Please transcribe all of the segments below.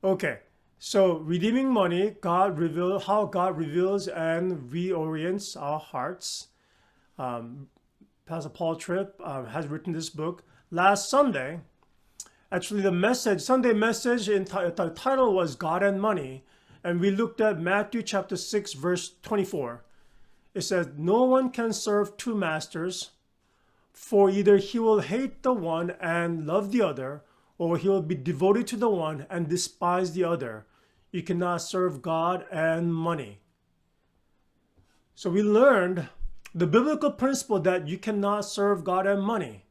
Okay, so redeeming money, how God reveals and reorients our hearts. Um, Pastor Paul Tripp has written this book. Last Sunday, actually Sunday message the title was God and Money, and we looked at Matthew chapter 6, verse 24. It says, "No one can serve two masters, for either he will hate the one and love the other, or he will be devoted to the one and despise the other. You cannot serve God and money." So we learned the biblical principle that you cannot serve God and money.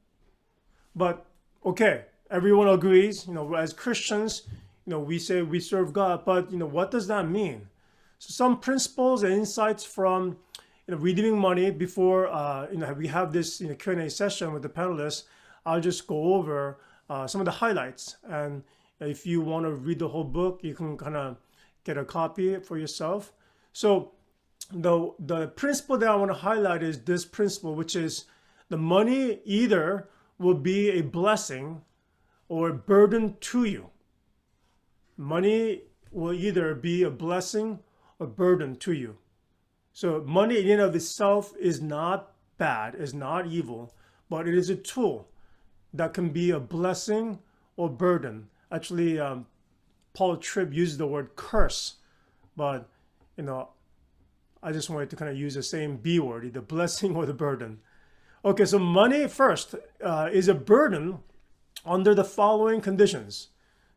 But okay, everyone agrees, as Christians, we say we serve God, but what does that mean? So some principles and insights from redeeming money before we have this Q&A session with the panelists. I'll just go over some of the highlights, and if you want to read the whole book, you can kind of get a copy for yourself. So the principle that I want to highlight is this principle, which is the money either will be a blessing or a burden to you. Money will either be a blessing or burden to you. So money in and of itself is not bad, is not evil, but it is a tool that can be a blessing or burden. Actually, Paul Tripp used the word curse, but I just wanted to kind of use the same B word, the blessing or the burden. Okay, so money first is a burden under the following conditions.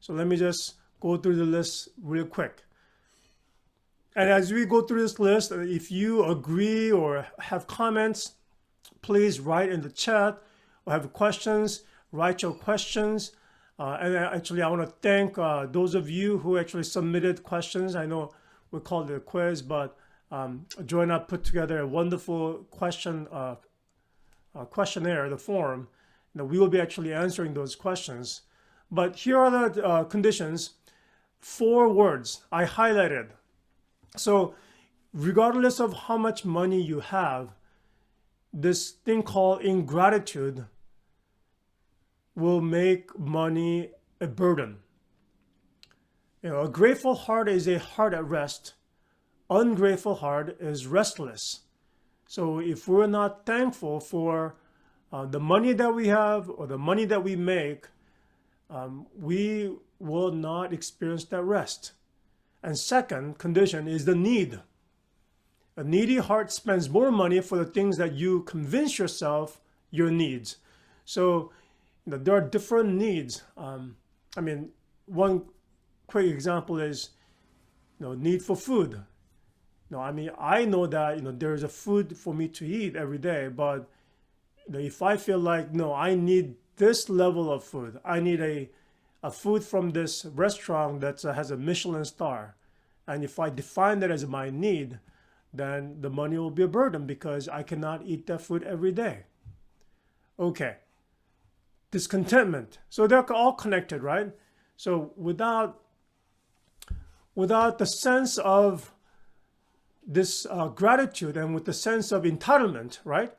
So let me just go through the list real quick. And as we go through this list, if you agree or have comments, please write in the chat, or have questions, write your questions. And actually, I want to thank those of you who actually submitted questions. I know we called it a quiz, but Joanna put together a wonderful questionnaire, the form. We will be actually answering those questions. But here are the conditions. 4 words I highlighted. So regardless of how much money you have, this thing called ingratitude will make money a burden. A grateful heart is a heart at rest. Ungrateful heart is restless. So if we're not thankful for the money that we have or the money that we make, we will not experience that rest. And second condition is the need. A needy heart spends more money for the things that you convince yourself your needs. So there are different needs. One quick example is need for food. I know that there's a food for me to eat every day, but if I feel like I need this level of food, I need a food from this restaurant that has a Michelin star, and if I define that as my need, then the money will be a burden because I cannot eat that food every day. Okay, discontentment. So they're all connected, right? So without the sense of this gratitude and with the sense of entitlement, right?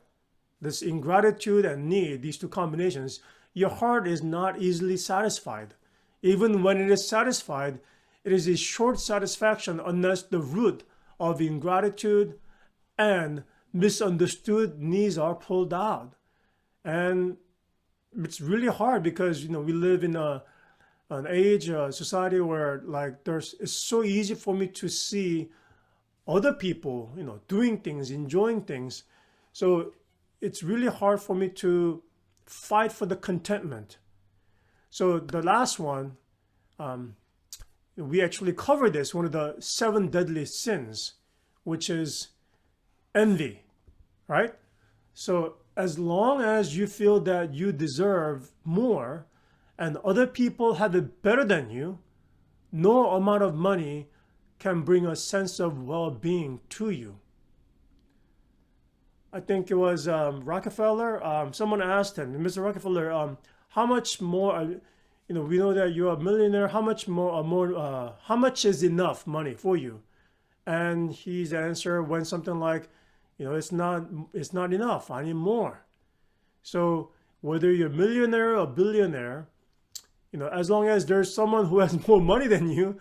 This ingratitude and need, these two combinations, your heart is not easily satisfied. Even when it is satisfied, it is a short satisfaction unless the root of ingratitude and misunderstood needs are pulled out. And it's really hard because we live in an age, society where it's so easy for me to see other people, doing things, enjoying things. So it's really hard for me to fight for the contentment. So the last one, we actually covered this, one of the 7 deadly sins, which is envy, right? So as long as you feel that you deserve more and other people have it better than you, no amount of money can bring a sense of well-being to you. I think it was Rockefeller. Someone asked him, Mr. Rockefeller, how much more? We know that you're a millionaire. How much more? How much is enough money for you? And his answer went something like, it's not enough. I need more. So whether you're a millionaire or billionaire, As long as there's someone who has more money than you,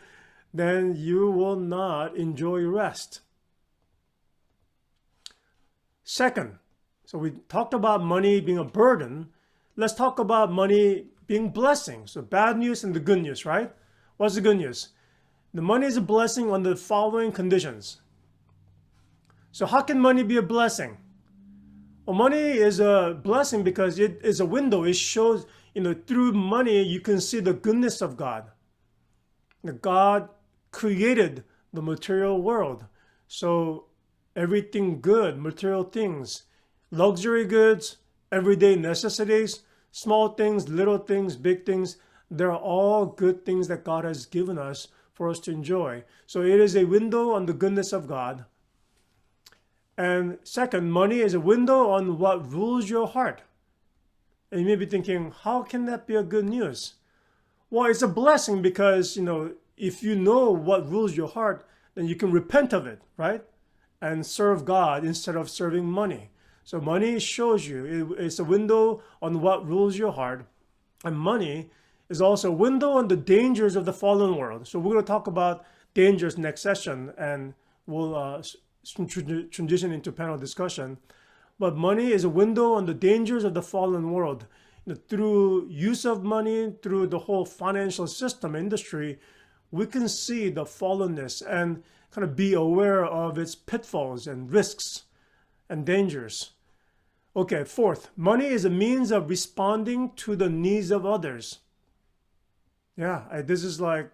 then you will not enjoy rest. Second, so we talked about money being a burden. Let's talk about money being blessing. So bad news and the good news, right? What's the good news? The money is a blessing on the following conditions. So how can money be a blessing? Well, money is a blessing because it is a window. It shows, through money, you can see the goodness of God. God created the material world. So everything good, material things, luxury goods, everyday necessities, small things, little things, big things, they're all good things that God has given us for us to enjoy. So it is a window on the goodness of God. And second, money is a window on what rules your heart. And you may be thinking, how can that be a good news? Well, it's a blessing because, if you know what rules your heart, then you can repent of it, right? And serve God instead of serving money. So money shows you, it's a window on what rules your heart. And money is also a window on the dangers of the fallen world. So we're going to talk about dangers next session, and we'll transition into panel discussion. But money is a window on the dangers of the fallen world. Through use of money, through the whole financial system industry, we can see the fallenness and kind of be aware of its pitfalls and risks and dangers. Okay, fourth, money is a means of responding to the needs of others. Yeah, this is like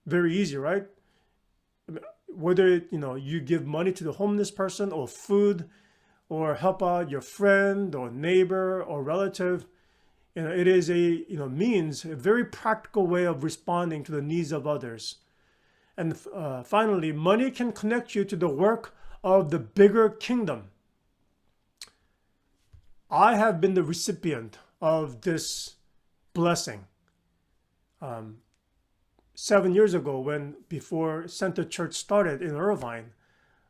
very easy, right? Whether you give money to the homeless person or food or help out your friend or neighbor or relative, it is a means, a very practical way of responding to the needs of others. And finally, money can connect you to the work of the bigger kingdom. I have been the recipient of this blessing. 7 years ago, before Center Church started in Irvine,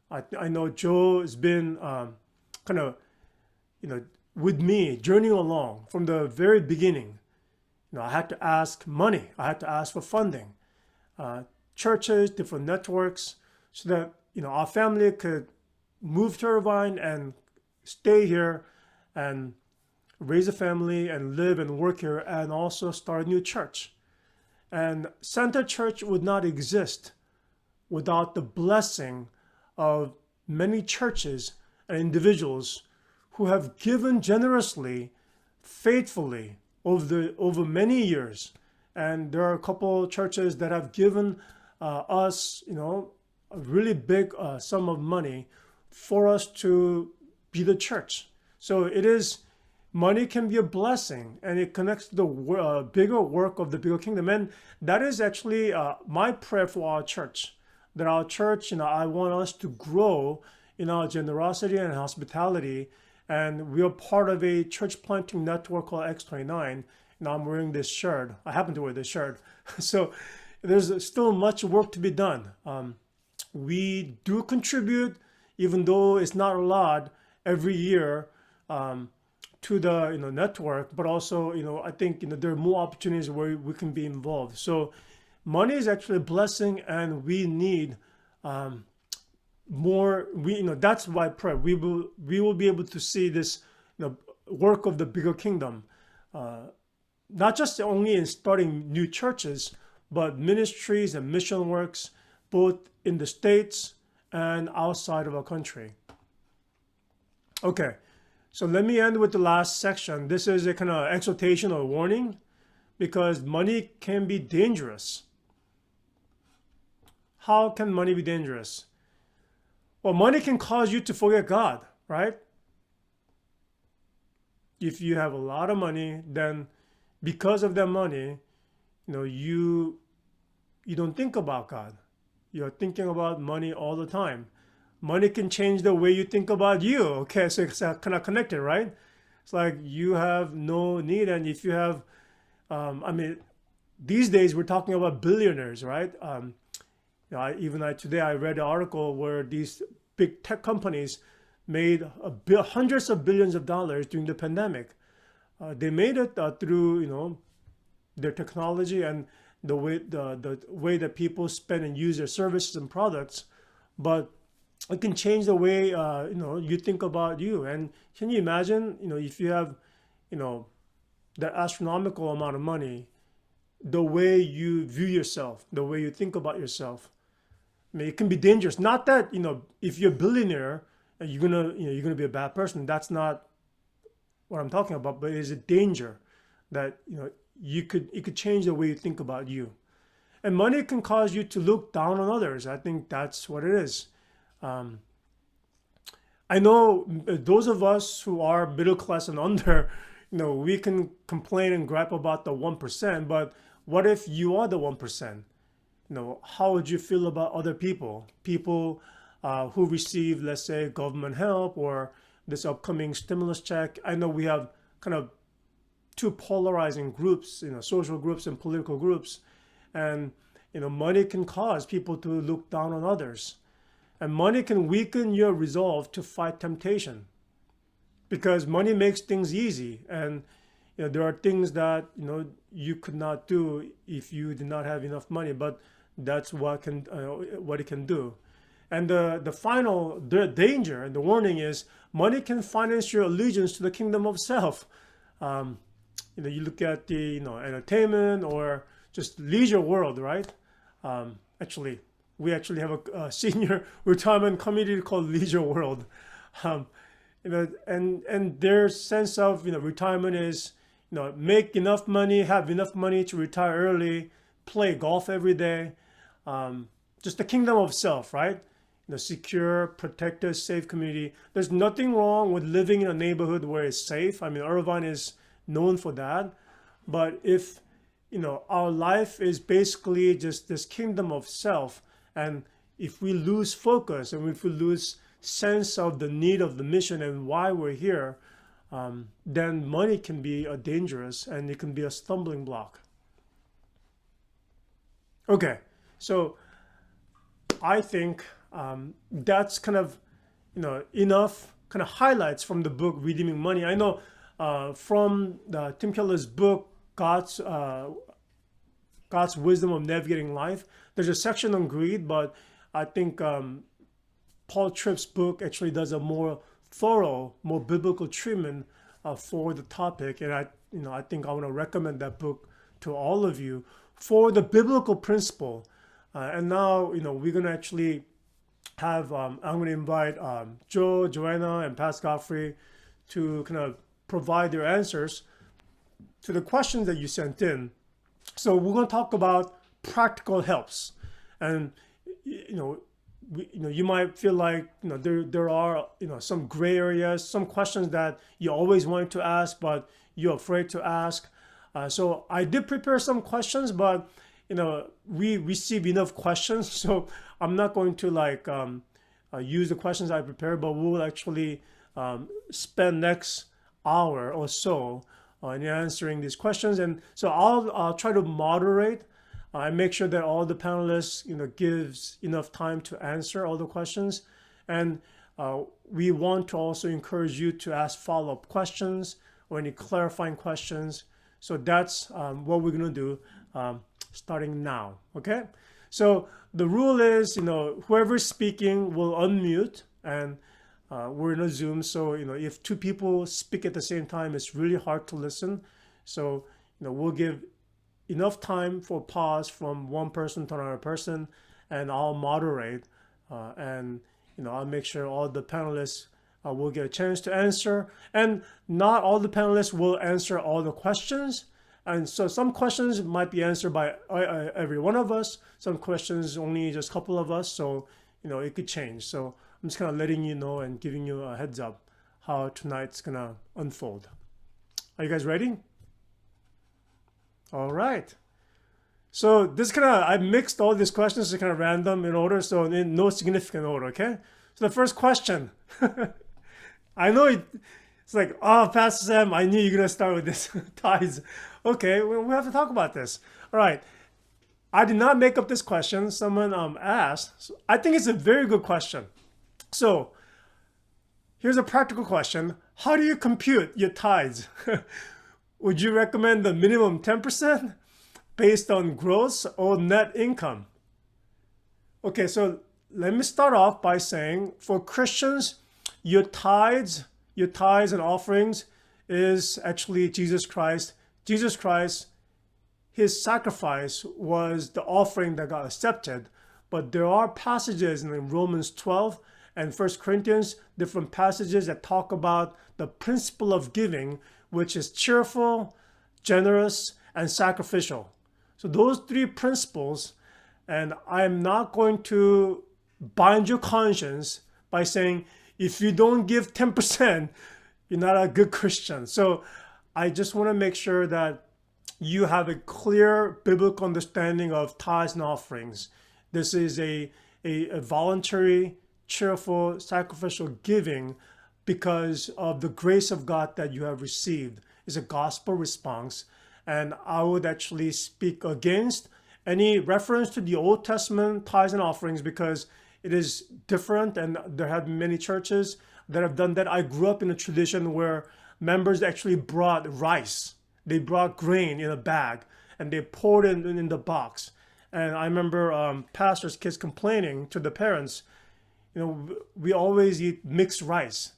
I know Joe has been kind of, with me, journeying along from the very beginning. I had to ask money. I had to ask for funding. Churches, different networks, so that, our family could move to Irvine and stay here and raise a family and live and work here and also start a new church. And Center Church would not exist without the blessing of many churches and individuals who have given generously, faithfully over many years. And there are a couple churches that have given us, a really big sum of money for us to be the church. So money can be a blessing, and it connects to the bigger work of the bigger kingdom. And that is actually my prayer for our church, that our church, I want us to grow in our generosity and hospitality. And we are part of a church planting network called X29. Now I'm wearing this shirt. I happen to wear this shirt. So there's still much work to be done. We do contribute, even though it's not a lot, every year to the network, but also I think there are more opportunities where we can be involved. So money is actually a blessing, and we need more. That's why I pray we will be able to see this work of the bigger kingdom, not just only in starting new churches, but ministries and mission works both in the States and outside of our country. Okay. So let me end with the last section. This is a kind of exhortation or warning, because money can be dangerous. How can money be dangerous? Well, money can cause you to forget God, right? If you have a lot of money, then because of that money, you don't think about God. You're thinking about money all the time. Money can change the way you think about you. Okay, so it's kind of connected, right? It's like you have no need, and if you have, these days we're talking about billionaires, right? Today I read an article where these big tech companies made hundreds of billions of dollars during the pandemic. They made it through, their technology and the way that people spend and use their services and products, but it can change the way you think about you. And can you imagine, if you have, that astronomical amount of money, the way you view yourself, the way you think about yourself. I mean, it can be dangerous. Not that, if you're a billionaire and you're gonna be a bad person. That's not what I'm talking about. But it's a danger that it could change the way you think about you. And money can cause you to look down on others. I think that's what it is. I know those of us who are middle class and under, we can complain and gripe about the 1%, but what if you are the 1%? How would you feel about other people? People who receive, let's say, government help or this upcoming stimulus check. I know we have kind of two polarizing groups, social groups and political groups. And, money can cause people to look down on others. And money can weaken your resolve to fight temptation, because money makes things easy. And there are things that you could not do if you did not have enough money, but that's what it can do. And the danger and the warning is money can finance your allegiance to the kingdom of self. You look at the entertainment or just leisure world, right? We actually have a senior retirement committee called Leisure World. And their sense of retirement is make enough money, have enough money to retire early, play golf every day, just the kingdom of self, right? Secure, protected, safe community. There's nothing wrong with living in a neighborhood where it's safe. I mean, Irvine is known for that. But if our life is basically just this kingdom of self, and if we lose focus and if we lose sense of the need of the mission and why we're here, then money can be dangerous and it can be a stumbling block. Okay, so I think that's kind of enough kind of highlights from the book Redeeming Money. I know from Tim Keller's book God's Wisdom of Navigating Life, there's a section on greed, but I think Paul Tripp's book actually does a more thorough, more biblical treatment for the topic, and I think I want to recommend that book to all of you for the biblical principle. And now we're going to actually have I'm going to invite Joe, Joanna, and Pastor Godfrey to kind of provide their answers to the questions that you sent in. So we're going to talk about practical helps, and you might feel like there are some gray areas, some questions that you always wanted to ask but you're afraid to ask. So I did prepare some questions, but we receive enough questions, so I'm not going to use the questions I prepared, but we'll actually spend next hour or so in answering these questions. And so I'll try to moderate and make sure that all the panelists gives enough time to answer all the questions. And we want to also encourage you to ask follow-up questions or any clarifying questions. So that's what we're going to do starting now. Okay, so the rule is whoever's speaking will unmute, and we're in a Zoom, so if two people speak at the same time, it's really hard to listen. So we'll give enough time for pause from one person to another person, and I'll moderate, and I'll make sure all the panelists will get a chance to answer. And not all the panelists will answer all the questions, and so some questions might be answered by every one of us, some questions only just a couple of us, so it could change. So I'm just kind of letting you know and giving you a heads up how tonight's gonna unfold. Are you guys ready? All right. So this I mixed all these questions to kind of random in order, so in no significant order, okay? So the first question, I know it's like, oh, Pastor Sam, I knew you're gonna start with this tithes. Okay, we have to talk about this. All right. I did not make up this question. Someone asked. So I think it's a very good question. So here's a practical question. How do you compute your tithes? Would you recommend the minimum 10%? based on gross or net income? Okay, so let me start off by saying for Christians, your tithes, your tithes and offerings is actually Jesus Christ. Jesus Christ, his sacrifice was the offering that got accepted. But there are passages in Romans 12 and 1 Corinthians, different passages that talk about the principle of giving, which is cheerful, generous, and sacrificial. So those three principles, and I'm not going to bind your conscience by saying, if you don't give 10%, you're not a good Christian. So I just want to make sure that you have a clear biblical understanding of tithes and offerings. This is a voluntary, cheerful, sacrificial giving because of the grace of God that you have received. It's a gospel response. And I would actually speak against any reference to the Old Testament tithes and offerings because it is different, and there have been many churches that have done that. I grew up in a tradition where members actually brought rice. They brought grain in a bag and they poured it in the box. And I remember pastors' kids complaining to the parents, we always eat mixed rice.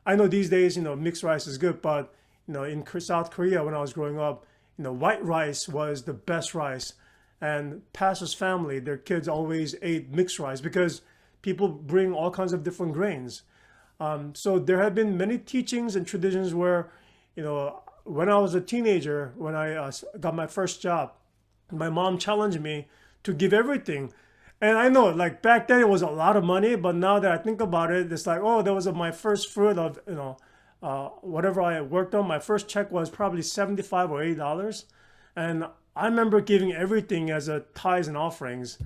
I know these days, mixed rice is good, but in South Korea when I was growing up, white rice was the best rice. And pastor's family, their kids always ate mixed rice because people bring all kinds of different grains. So there have been many teachings and traditions where, when I was a teenager, when I got my first job, my mom challenged me to give everything. And I know, like back then it was a lot of money, but now that I think about it, it's like, oh, that was my first fruit of, whatever I worked on. My first check was probably $75 or $80. And I remember giving everything as a tithes and offerings,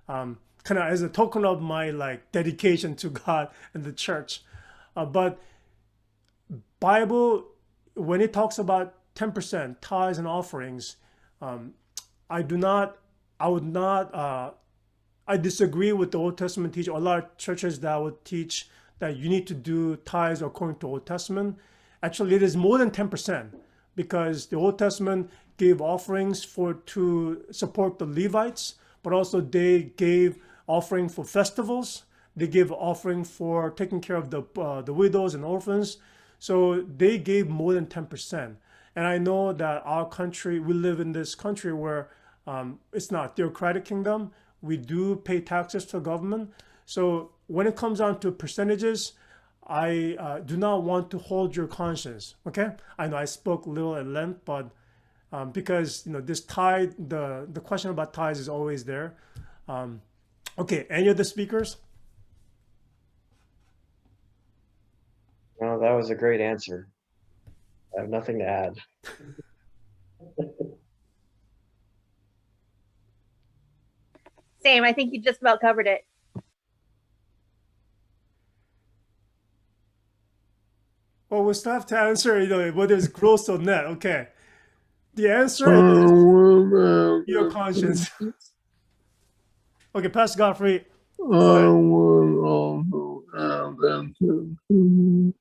kind of as a token of my dedication to God and the church. But Bible, when it talks about 10% tithes and offerings, I disagree with the Old Testament teaching. A lot of churches that would teach that you need to do tithes according to Old Testament. Actually, it is more than 10% because the Old Testament gave offerings to support the Levites, but also they gave offering for festivals. They gave offering for taking care of the widows and orphans. So they gave more than 10%. And I know that our country, we live in this country where it's not a theocratic kingdom. We do pay taxes to the government. So when it comes down to percentages, I do not want to hold your conscience. Okay, I know I spoke a little at length, but because this tithe, the question about tithes is always there. Okay, any of the speakers? No, that was a great answer. I have nothing to add. Same. I think you just about covered it. Well, we still have to answer, whether it's gross or net. Okay. The answer is your conscience. Okay, Pastor Godfrey. I would also add intention.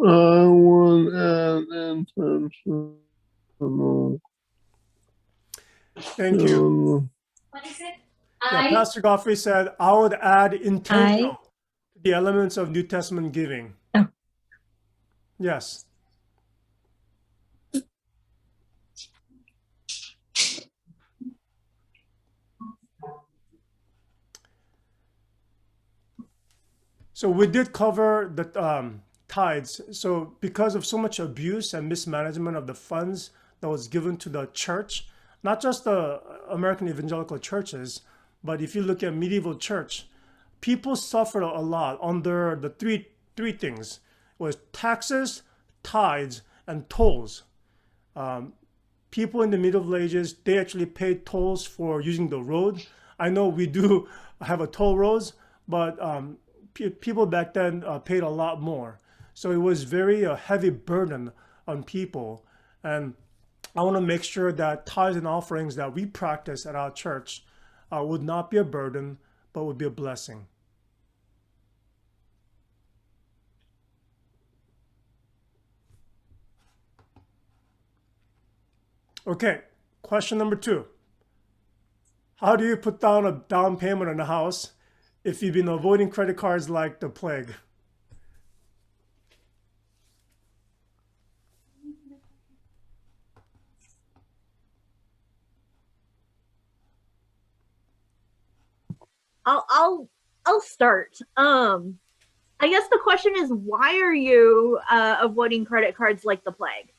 I would add intentional. Thank you. What is it? Yeah, Pastor Godfrey said, I would add intentional to the elements of New Testament giving. Oh. Yes. So we did cover the tithes. So because of so much abuse and mismanagement of the funds that was given to the church, not just the American evangelical churches, but if you look at medieval church, people suffered a lot under the three things. It was taxes, tithes, and tolls. People in the Middle Ages, they actually paid tolls for using the road. I know we do have a toll roads, but people back then paid a lot more. So it was very heavy burden on people. And I want to make sure that tithes and offerings that we practice at our church would not be a burden, but would be a blessing. Okay, question number 2. How do you put down a down payment on a house if you've been avoiding credit cards like the plague? I'll start. I guess the question is, why are you avoiding credit cards like the plague?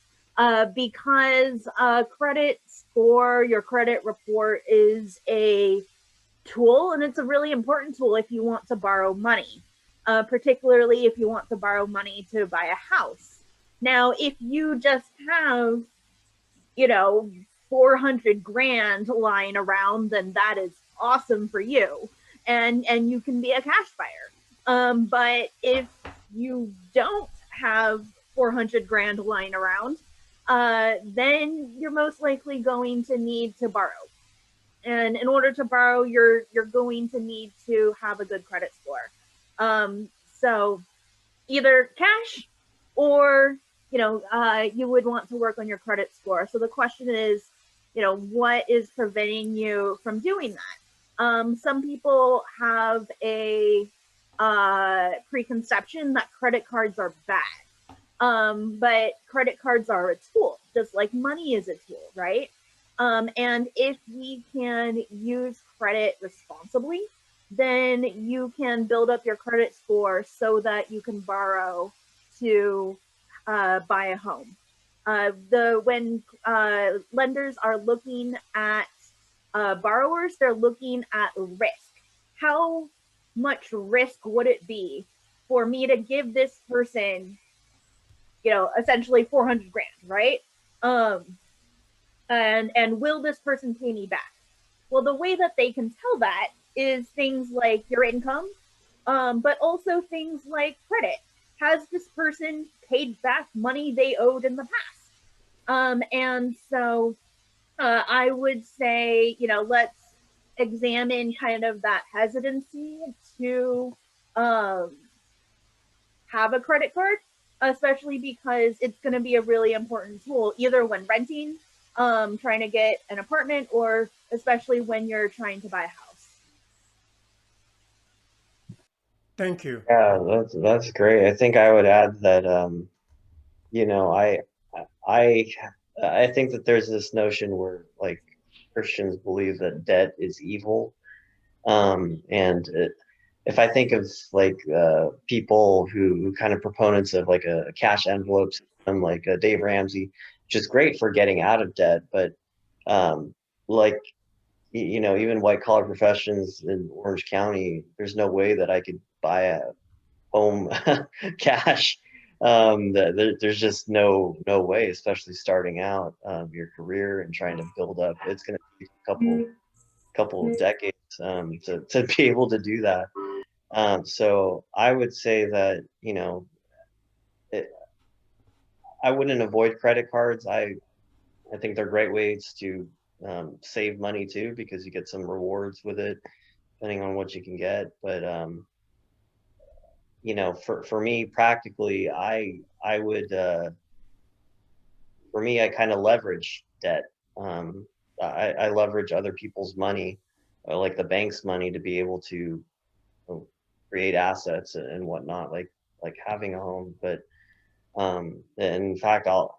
Because credit score, your credit report is a tool, and it's a really important tool if you want to borrow money, particularly if you want to borrow money to buy a house. Now, if you just have, you know, 400 grand lying around, then that is awesome for you. And you can be a cash buyer. But if you don't have 400 grand lying around, then you're most likely going to need to borrow. And in order to borrow, you're going to need to have a good credit score. So either cash or you would want to work on your credit score. So the question is, what is preventing you from doing that? Some people have a preconception that credit cards are bad, but credit cards are a tool, just like money is a tool, right? And if we can use credit responsibly, then you can build up your credit score so that you can borrow to buy a home. When lenders are looking at borrowers, they're looking at risk. How much risk would it be for me to give this person, essentially 400 grand, right? And will this person pay me back? Well, the way that they can tell that is things like your income, but also things like credit. Has this person paid back money they owed in the past? And so I would say, let's examine kind of that hesitancy to have a credit card, especially because it's going to be a really important tool, either when renting, trying to get an apartment, or especially when you're trying to buy a house. Thank you. Yeah, that's great. I think I would add that you know, I I think that there's this notion where like Christians believe that debt is evil. And if I think of like people who kind of proponents of like a cash envelope system, like Dave Ramsey, which is great for getting out of debt, but like even white collar professions in Orange County, there's no way that I could buy a home cash. There's just no way, especially starting out your career and trying to build up. It's going to take a couple of decades to be able to do that. So I would say that it, I wouldn't avoid credit cards. I think they're great ways to save money too, because you get some rewards with it depending on what you can get. But for me practically, I would for me I kind of leverage debt. Um, I leverage other people's money, like the bank's money, to be able to create assets and whatnot, like having a home. But and in fact, I'll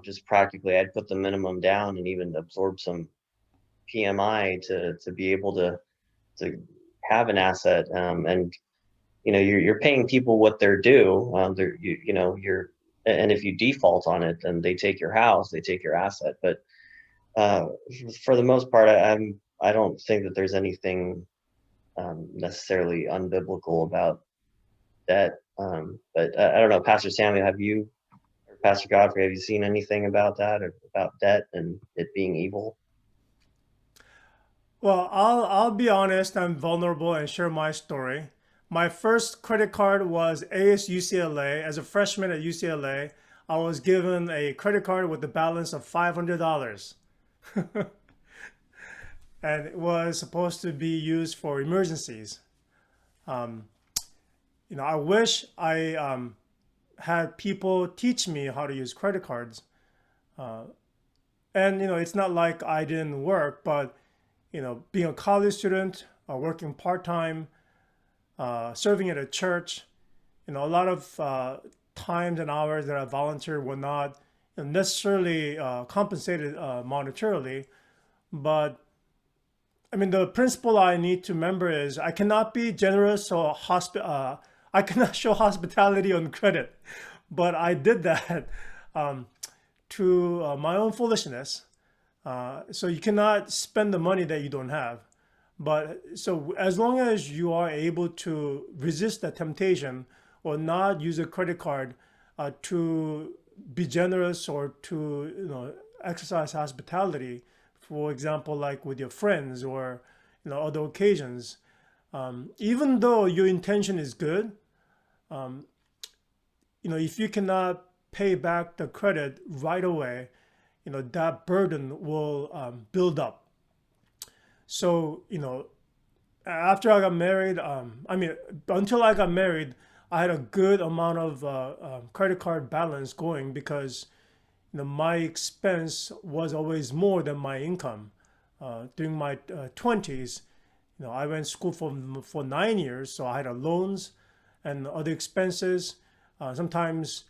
just practically I'd put the minimum down and even absorb some PMI to be able to have an asset. And you're paying people what they're due. You're and if you default on it, then they take your house, they take your asset. But uh, for the most part, I don't think that there's anything necessarily unbiblical about debt. But I don't know, Pastor Samuel, have you, or Pastor Godfrey, have you seen anything about that, or about debt and it being evil? Well, I'll be honest and vulnerable and share my story. My first credit card was ASUCLA. As a freshman at UCLA, I was given a credit card with a balance of $500. And it was supposed to be used for emergencies. Um, I wish I had people teach me how to use credit cards. Uh, And it's not like I didn't work, but being a college student, working part-time, serving at a church, a lot of times and hours that I volunteered were not necessarily compensated monetarily. But I mean, the principle I need to remember is I cannot be generous or I cannot show hospitality on credit. But I did that to my own foolishness. So you cannot spend the money that you don't have. But so as long as you are able to resist that temptation or not use a credit card to be generous or to exercise hospitality, for example, like with your friends or other occasions, even though your intention is good, if you cannot pay back the credit right away, that burden will build up. So, after I got married, I mean, until I got married, I had a good amount of credit card balance going because, my expense was always more than my income. During my 20s, I went to school for 9 years, so I had loans and other expenses. Sometimes,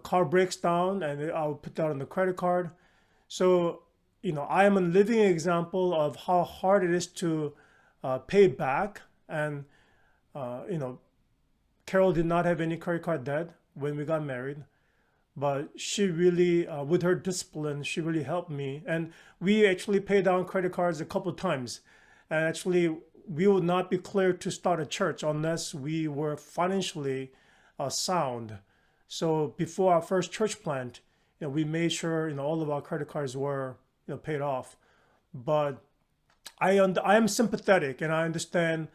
car breaks down and I'll put that on the credit card. So, I am a living example of how hard it is to pay back. And, Carol did not have any credit card debt when we got married, but she really, with her discipline, she really helped me. And we actually paid down credit cards a couple of times. And actually, we would not be cleared to start a church unless we were financially sound. So before our first church plant, we made sure all of our credit cards were paid off. But I am sympathetic and I understand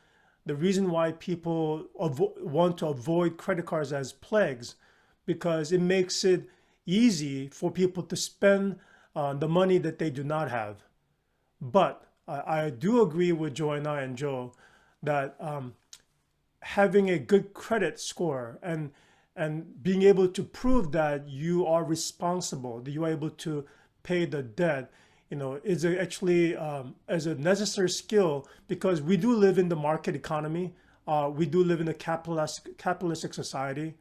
the reason why people want to avoid credit cards as plagues, because it makes it easy for people to spend the money that they do not have. But I do agree with Joanna and Joe that having a good credit score and being able to prove that you are responsible, that you are able to pay the debt, is actually as a necessary skill, because we do live in the market economy. We do live in a capitalistic society,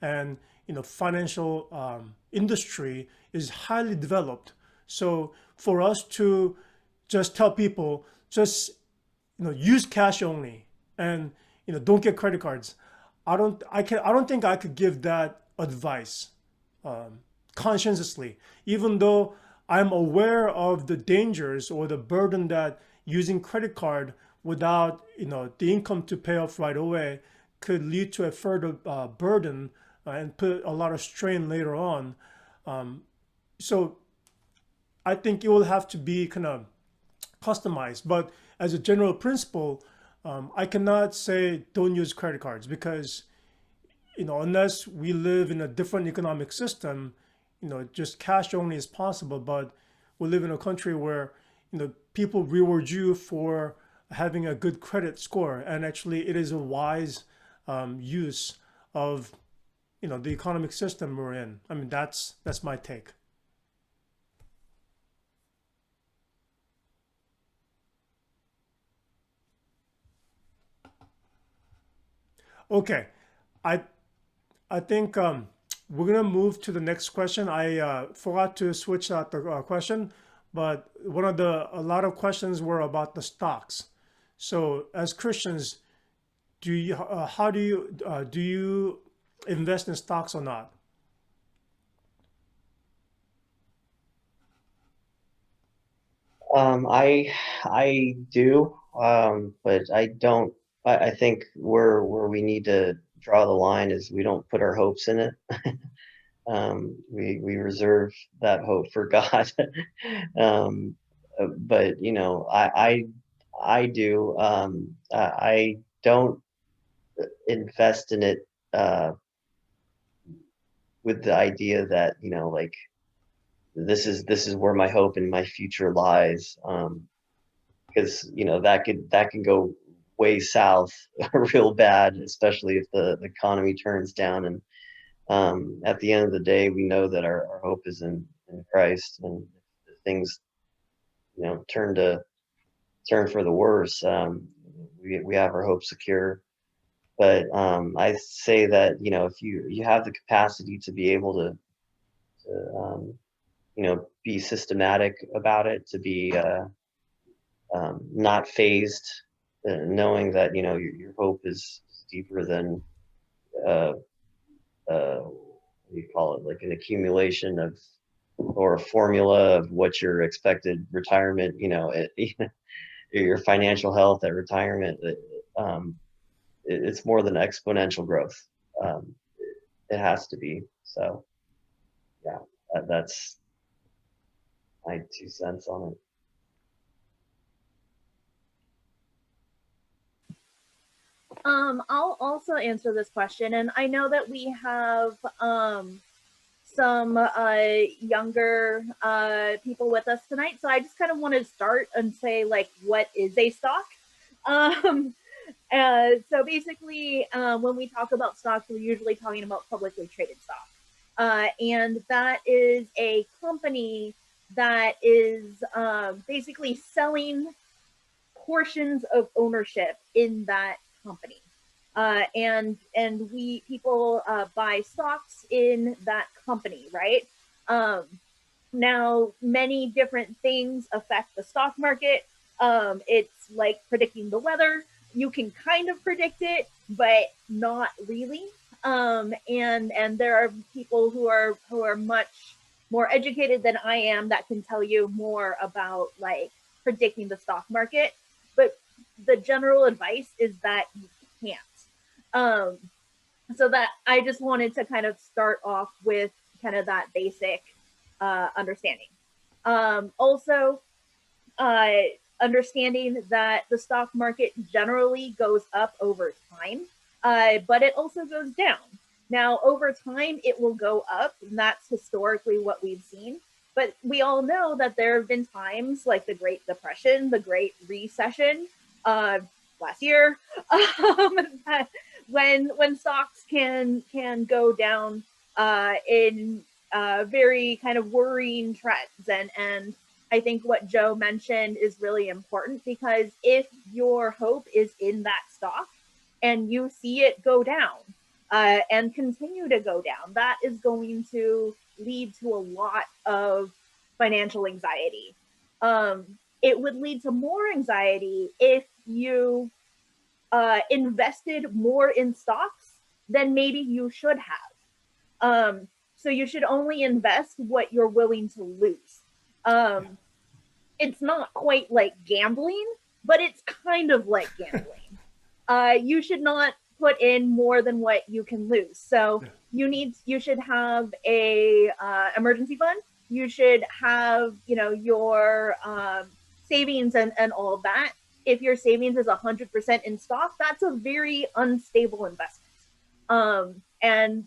and financial industry is highly developed. So for us to just tell people just use cash only and don't get credit cards, I don't think I could give that advice conscientiously, even though I'm aware of the dangers or the burden that using credit card without the income to pay off right away could lead to a further burden and put a lot of strain later on. So I think it will have to be kind of customized. But as a general principle, I cannot say don't use credit cards because, unless we live in a different economic system, just cash only is possible. But we live in a country where, people reward you for having a good credit score. And actually it is a wise use of, the economic system we're in. I mean, that's my take. Okay, I I think we're gonna move to the next question. I forgot to switch out the question, but a lot of questions were about the stocks. So as Christians, how do you invest in stocks or not? I do, but I don't. I think where we need to draw the line is we don't put our hopes in it. We reserve that hope for God. But I do. I don't invest in it with the idea that like this is where my hope and my future lies. Because that can go way south real bad, especially if the economy turns down. And at the end of the day, we know that our hope is in Christ. And things, turn for the worse, we have our hope secure. But I say that, if you have the capacity to be able to be systematic about it, to be not phased, knowing that your hope is deeper than what do you call it, like an accumulation of, or a formula of what your expected retirement, your financial health at retirement. It's more than exponential growth. Um, it has to be. So yeah, that's my 2 cents on it. I'll also answer this question, and I know that we have some younger people with us tonight, so I just kind of want to start and say, like, what is a stock? So basically, when we talk about stocks, we're usually talking about publicly traded stock, and that is a company that is basically selling portions of ownership in that company. And we people buy stocks in that company, right? Now, many different things affect the stock market. It's like predicting the weather. You can kind of predict it, but not really. And there are people who are much more educated than I am that can tell you more about like predicting the stock market. But the general advice is that you can't. So that I just wanted to kind of start off with kind of that basic understanding. Also, understanding that the stock market generally goes up over time, but it also goes down. Now, over time, it will go up, and that's historically what we've seen. But we all know that there have been times like the Great Depression, the Great Recession, last year, when stocks can go down in very kind of worrying trends. And I think what Joe mentioned is really important, because if your hope is in that stock and you see it go down and continue to go down, that is going to lead to a lot of financial anxiety. It would lead to more anxiety if you invested more in stocks than maybe you should have. So you should only invest what you're willing to lose. It's not quite like gambling, but it's kind of like gambling. You should not put in more than what you can lose. So you should have a emergency fund. You should have, your savings and all of that. If your savings is 100% in stock, that's a very unstable investment. And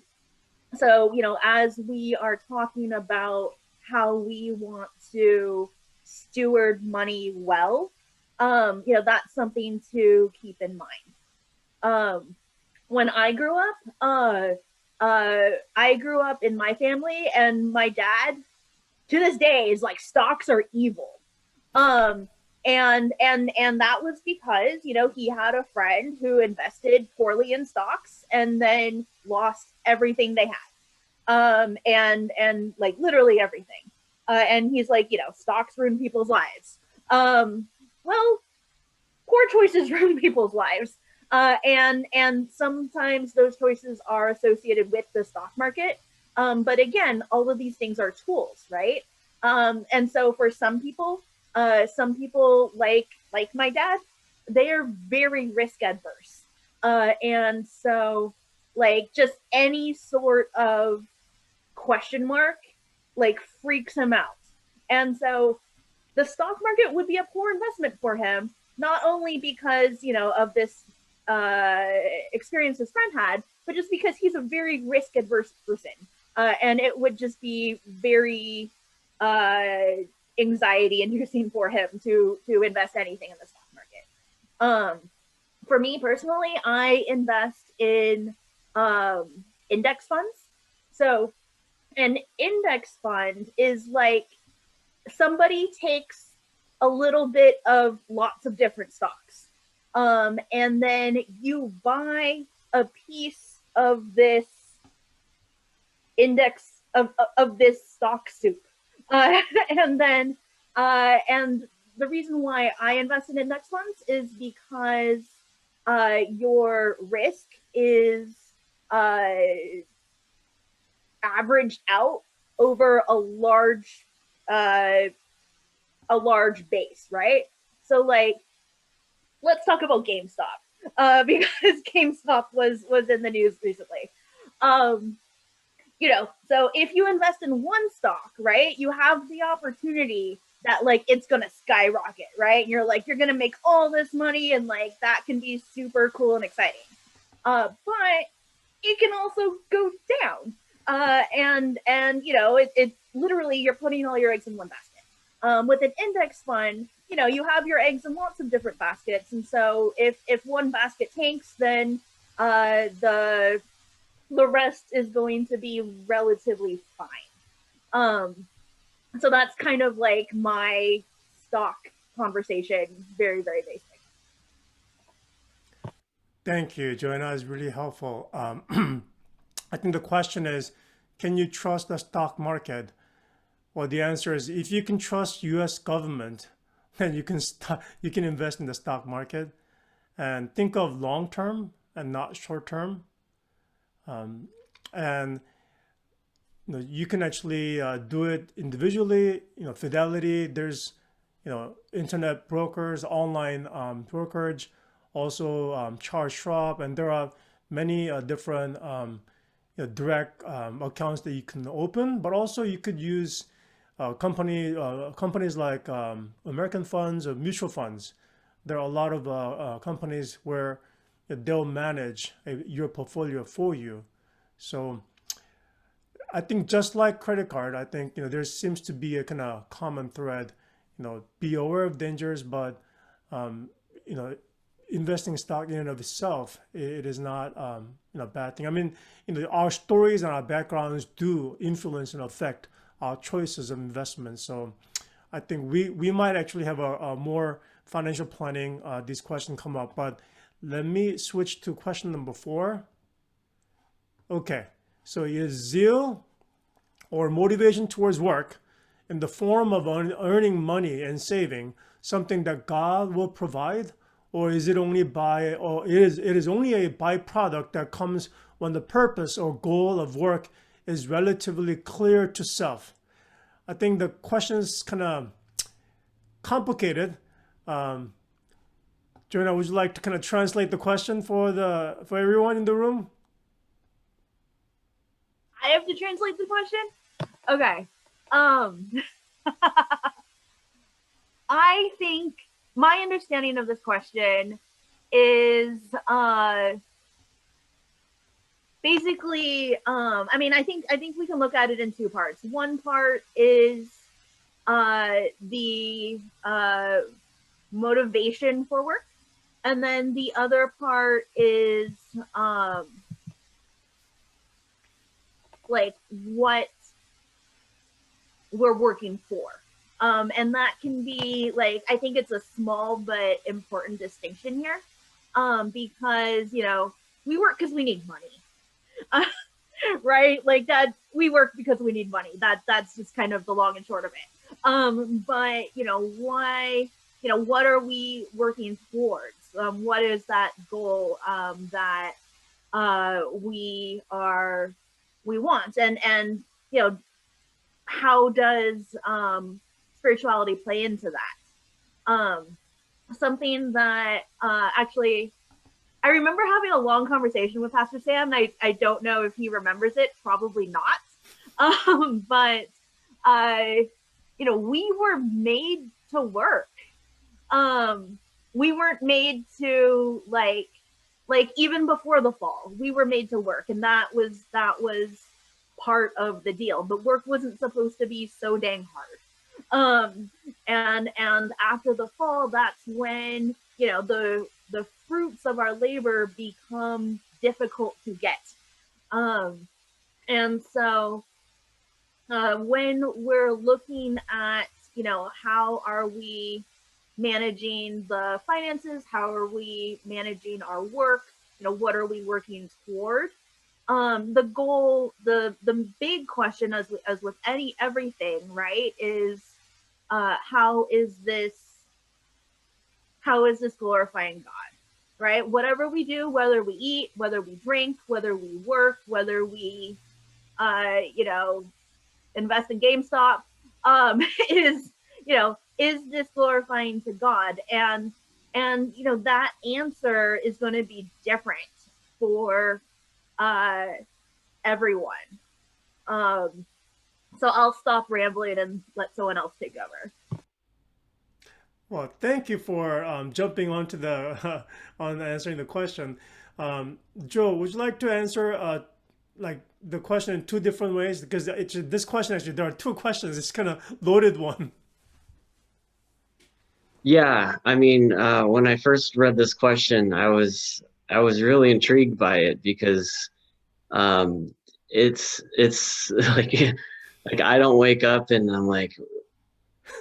so, as we are talking about how we want to steward money well, that's something to keep in mind. When I grew up, I grew up in my family, and my dad, to this day, is like, stocks are evil. And that was because, he had a friend who invested poorly in stocks and then lost everything they had. And like literally everything. And he's like, stocks ruin people's lives. Well, poor choices ruin people's lives. And sometimes those choices are associated with the stock market. But again, all of these things are tools, right? And so for some people like my dad, they are very risk adverse. And so like just any sort of question mark like freaks him out. And so the stock market would be a poor investment for him, not only because, of this experience his friend had, but just because he's a very risk adverse person. And it would just be very anxiety inducing for him to invest anything in the stock market. For me personally, I invest in index funds. So an index fund is like somebody takes a little bit of lots of different stocks, and then you buy a piece of this index of this stock soup, and then and the reason why I invest in index funds is because your risk is uh, averaged out over uh, a large base, right? So like, let's talk about GameStop, because GameStop was in the news recently. Um, you know, so if you invest in one stock, right, you have the opportunity that like it's gonna skyrocket, right? And you're like, you're gonna make all this money, and like that can be super cool and exciting. But it can also go down. And you know, it's literally you're putting all your eggs in one basket. With an index fund, you know, you have your eggs in lots of different baskets, and so if one basket tanks, then the rest is going to be relatively fine. So that's kind of like my stock conversation, very, very basic. Thank you, Joanna. Is really helpful. I think the question is, can you trust the stock market? Well, the answer is if you can trust U.S. government, then you can invest in the stock market and think of long term and not short term. And you can actually do it individually. Fidelity. There's internet brokers, online brokerage, also Charles Schwab, and there are many different direct accounts that you can open. But also you could use companies like American funds or mutual funds. There are a lot of companies where they'll manage your portfolio for you. So I think just like credit card, I think there seems to be a kind of common thread. Be aware of dangers, but um, you know, investing stock in and of itself, it is not a bad thing. I mean, our stories and our backgrounds do influence and affect our choices of investment. So I think we might actually have a more financial planning this question come up. But let me switch to question number 4. Okay, so is zeal or motivation towards work in the form of earning money and saving something that God will provide, or is it only it is only a byproduct that comes when the purpose or goal of work is relatively clear to self? I think the question is kind of complicated. Joanna, would you like to kind of translate the question for everyone in the room? I have to translate the question? Okay. I think my understanding of this question is basically I mean, I think we can look at it in 2 parts. One part is the motivation for work, and then the other part is like what we're working for. And that can be like, I think it's a small but important distinction here, because we work because we need money. Right? Like that, we work because we need money. That's just kind of the long and short of it. But why? What are we working towards? What is that goal that we want? And how does spirituality play into that? Something that actually, I remember having a long conversation with Pastor Sam, and I don't know if he remembers it, probably not. But we were made to work. We weren't made to like even before the fall, we were made to work, and that was part of the deal. But work wasn't supposed to be so dang hard. And after the fall, that's when the fruits of our labor become difficult to get. And so when we're looking at you know, how are we managing the finances? How are we managing our work? You know, what are we working toward? The goal, the big question, as with everything, right, is how is this glorifying God? Right? Whatever we do, whether we eat, whether we drink, whether we work, whether we you know, invest in GameStop, is, you know, is this glorifying to God? And you know, that answer is going to be different for uh, everyone. Um, so I'll stop rambling and let someone else take over. Well, thank you for jumping onto the on answering the question. Joe, would you like to answer like the question in two different ways? Because this question actually there are two questions. It's kind of loaded one. Yeah, I mean, when I first read this question, I was really intrigued by it because um, it's like I don't wake up and I'm like,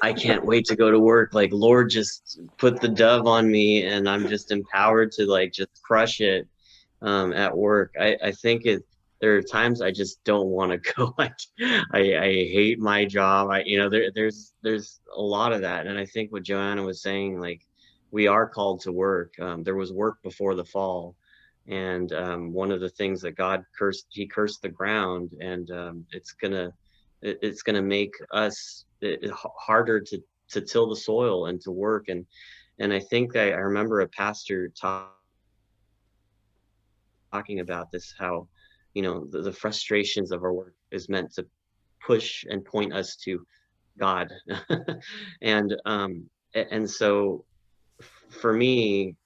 I can't wait to go to work. Like, Lord, just put the dove on me, and I'm just empowered to like just crush it at work. I think there are times I just don't want to go. I hate my job. There's a lot of that. And I think what Joanna was saying, like, we are called to work. There was work before the fall. And one of the things that he cursed the ground, and it's gonna make us harder to till the soil and to work. And I think I remember a pastor talking about this, how, the frustrations of our work is meant to push and point us to God. And so for me,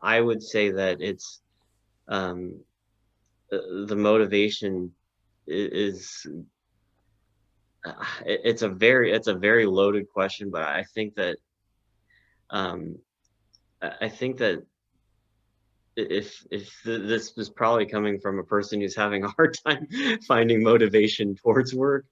I would say that it's um, the motivation is it's a very loaded question, but um, I think that if this is probably coming from a person who's having a hard time finding motivation towards work.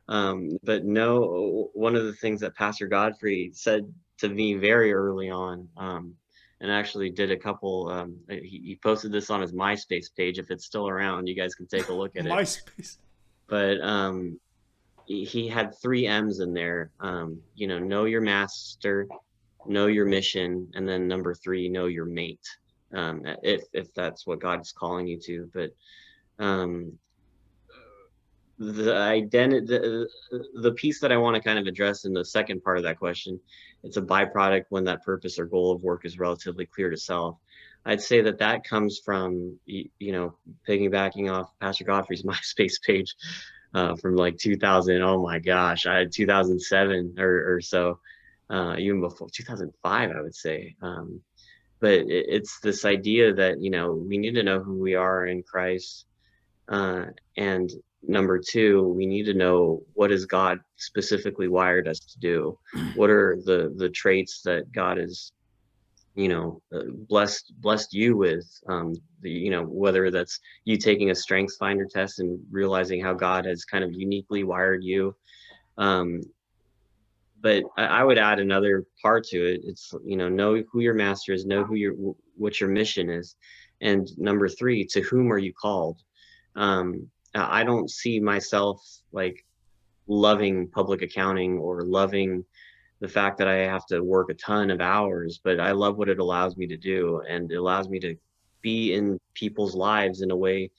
But no, one of the things that Pastor Godfrey said to me very early on, and actually did a couple, he posted this on his MySpace page. If it's still around, you guys can take a look at it. MySpace. But he had 3 M's in there. Know your master, know your mission, and then number 3, know your mate. If that's what God's calling you to. But the identity, the piece that I want to kind of address in the second part of that question, it's a byproduct when that purpose or goal of work is relatively clear to self. I'd say that comes from, piggybacking off Pastor Godfrey's MySpace page from like 2000. Oh my gosh, I had 2007 or so, even before 2005, I would say. But it's this idea that, we need to know who we are in Christ. And number 2, we need to know, what has God specifically wired us to do? What are the traits that God has, blessed you with? Whether that's you taking a strengths finder test and realizing how God has kind of uniquely wired you. But I would add another part to it. It's, know who your master is, know what your mission is. And number 3, to whom are you called? I don't see myself like loving public accounting or loving the fact that I have to work a ton of hours, but I love what it allows me to do. And it allows me to be in people's lives in a way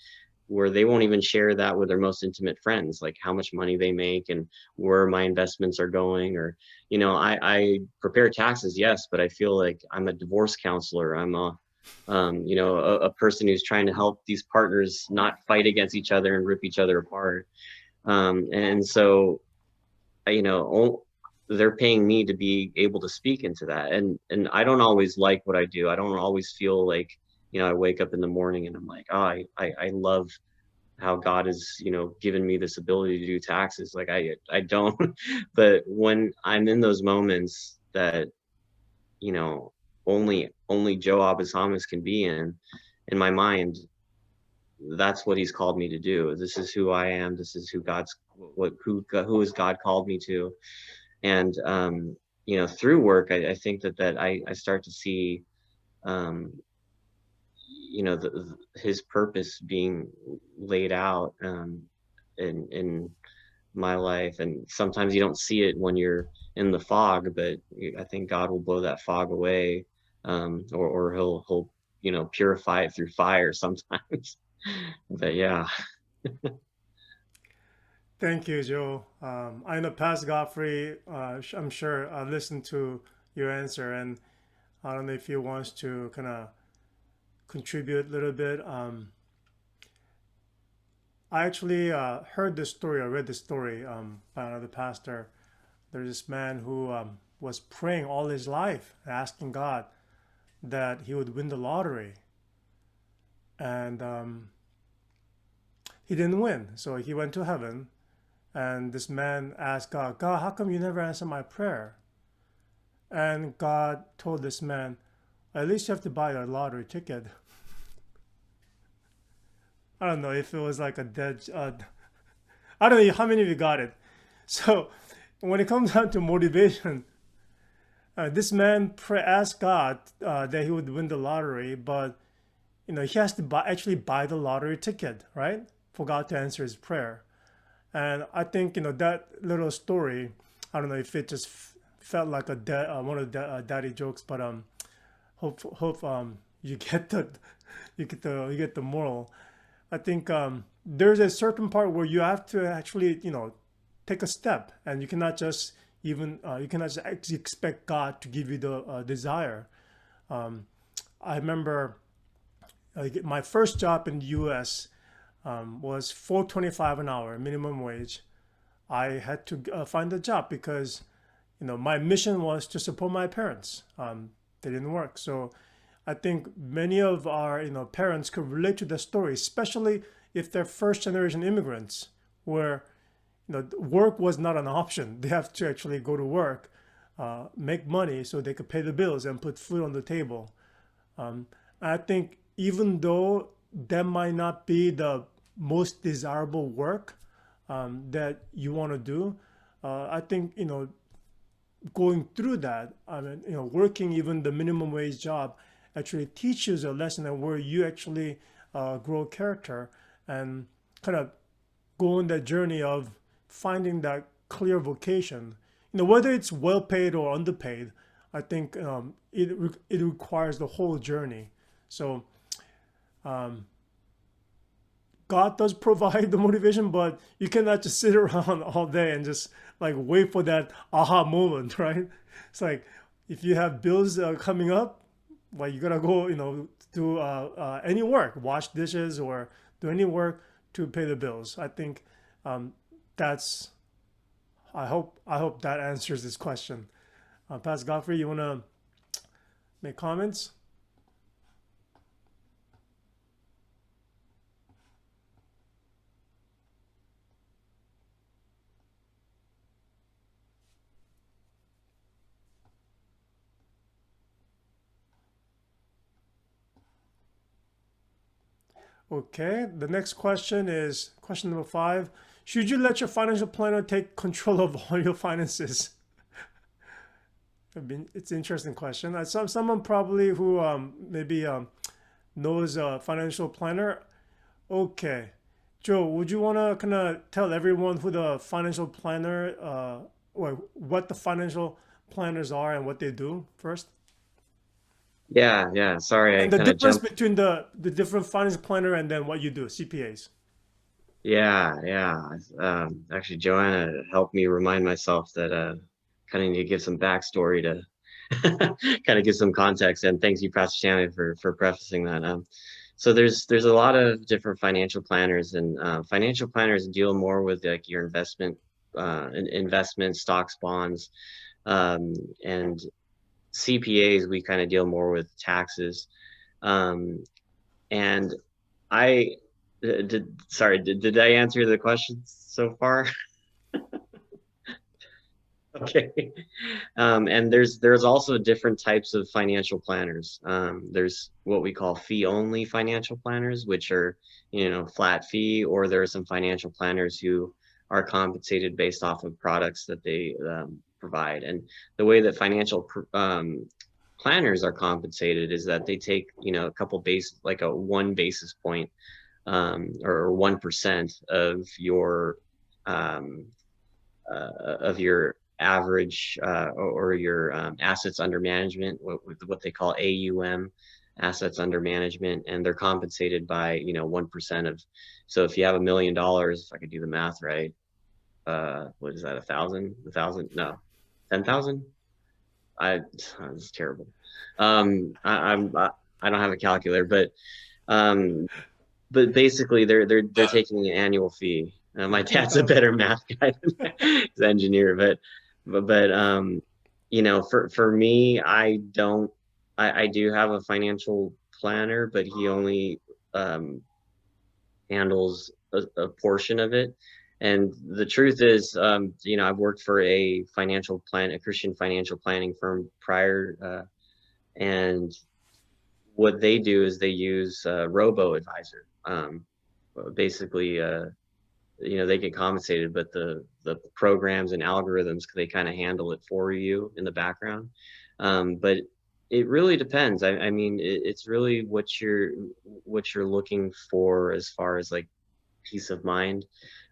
where they won't even share that with their most intimate friends, like how much money they make and where my investments are going. Or, I prepare taxes, yes, but I feel like I'm a divorce counselor. I'm a person who's trying to help these partners not fight against each other and rip each other apart. And so, they're paying me to be able to speak into that. And I don't always like what I do. I don't always feel like, I wake up in the morning and I'm like, oh, I love how God has, given me this ability to do taxes. Like I don't, but when I'm in those moments that, only Joe Abasamis can be in my mind, that's what he's called me to do. This is who I am. This is who has God called me to. And you know, through work, I think that I start to see, um, you know, his purpose being laid out in my life. And sometimes you don't see it when you're in the fog, but I think God will blow that fog away, or he'll you know, purify it through fire sometimes. But yeah. Thank you, Joe. I know Pastor Godfrey, I'm sure listened to your answer, and I don't know if he wants to kind of contribute a little bit. I actually heard this story, I read this story by another pastor. There's this man who was praying all his life, asking God that he would win the lottery. And he didn't win. So he went to heaven. And this man asked God, God, how come you never answer my prayer? And God told this man, at least you have to buy a lottery ticket. I don't know if it was like a dead. I don't know how many of you got it. So when it comes down to motivation, this man asked God that he would win the lottery, but he has to actually buy the lottery ticket, right, for God to answer his prayer. And I think that little story. I don't know if it just felt like one of the daddy jokes, but hope you get the moral. I think there's a certain part where you have to actually take a step, and you cannot just expect God to give you the desire. I remember my first job in the U.S. Was $4.25 an hour, minimum wage. I had to find a job because my mission was to support my parents. They didn't work, so I think many of our parents could relate to the story, especially if they're first generation immigrants, where work was not an option. They have to actually go to work, make money so they could pay the bills and put food on the table. I think even though that might not be the most desirable work that you want to do, I think going through that, I mean, working even the minimum wage job actually teaches a lesson of where you actually grow character and kind of go on that journey of finding that clear vocation. Whether it's well paid or underpaid, I think it requires the whole journey. So God does provide the motivation, but you cannot just sit around all day and just like wait for that aha moment, right? It's like if you have bills coming up, well, you gotta go, do any work, wash dishes or do any work to pay the bills. I think that's. I hope that answers this question. Pastor Godfrey, you wanna make comments? Okay, the next question is question number 5. Should you let your financial planner take control of all your finances? It's an interesting question. Someone probably who maybe knows a financial planner. Okay, Joe, would you want to kind of tell everyone who the financial planner, or what the financial planners are and what they do first? Yeah. Sorry, I And the kind of difference jumped. between the different financial planner and then what you do, CPAs. Yeah. Actually, Joanna helped me remind myself that kind of need to give some backstory to kind of give some context. And thanks you, Pastor Stanley, for prefacing that. So there's a lot of different financial planners, and financial planners deal more with like your investment stocks, bonds, and CPAs. We kind of deal more with taxes. And I did I answer the question so far? Okay. And there's also different types of financial planners. There's what we call fee only financial planners, which are, flat fee, or there are some financial planners who are compensated based off of products that they provide. And the way that financial planners are compensated is that they take, you know, a couple like a 1 basis point or 1% of your average or your assets under management, what they call AUM, assets under management, and they're compensated by, you know, 1% of. So if you have $1 million, if I could do the math right, what is that? 1,000? 1,000? No, 10,000. It's terrible. I don't have a calculator, but basically they're taking an annual fee. My dad's a better math guy than he's an engineer, but you know, for me, I do have a financial planner, but he only handles a portion of it. And the truth is, you know, I've worked for a Christian financial planning firm prior, and what they do is they use robo advisor. Basically, you know, they get compensated, but the programs and algorithms, they kind of handle it for you in the background. But it really depends. I mean, it's really what you're looking for as far as like peace of mind.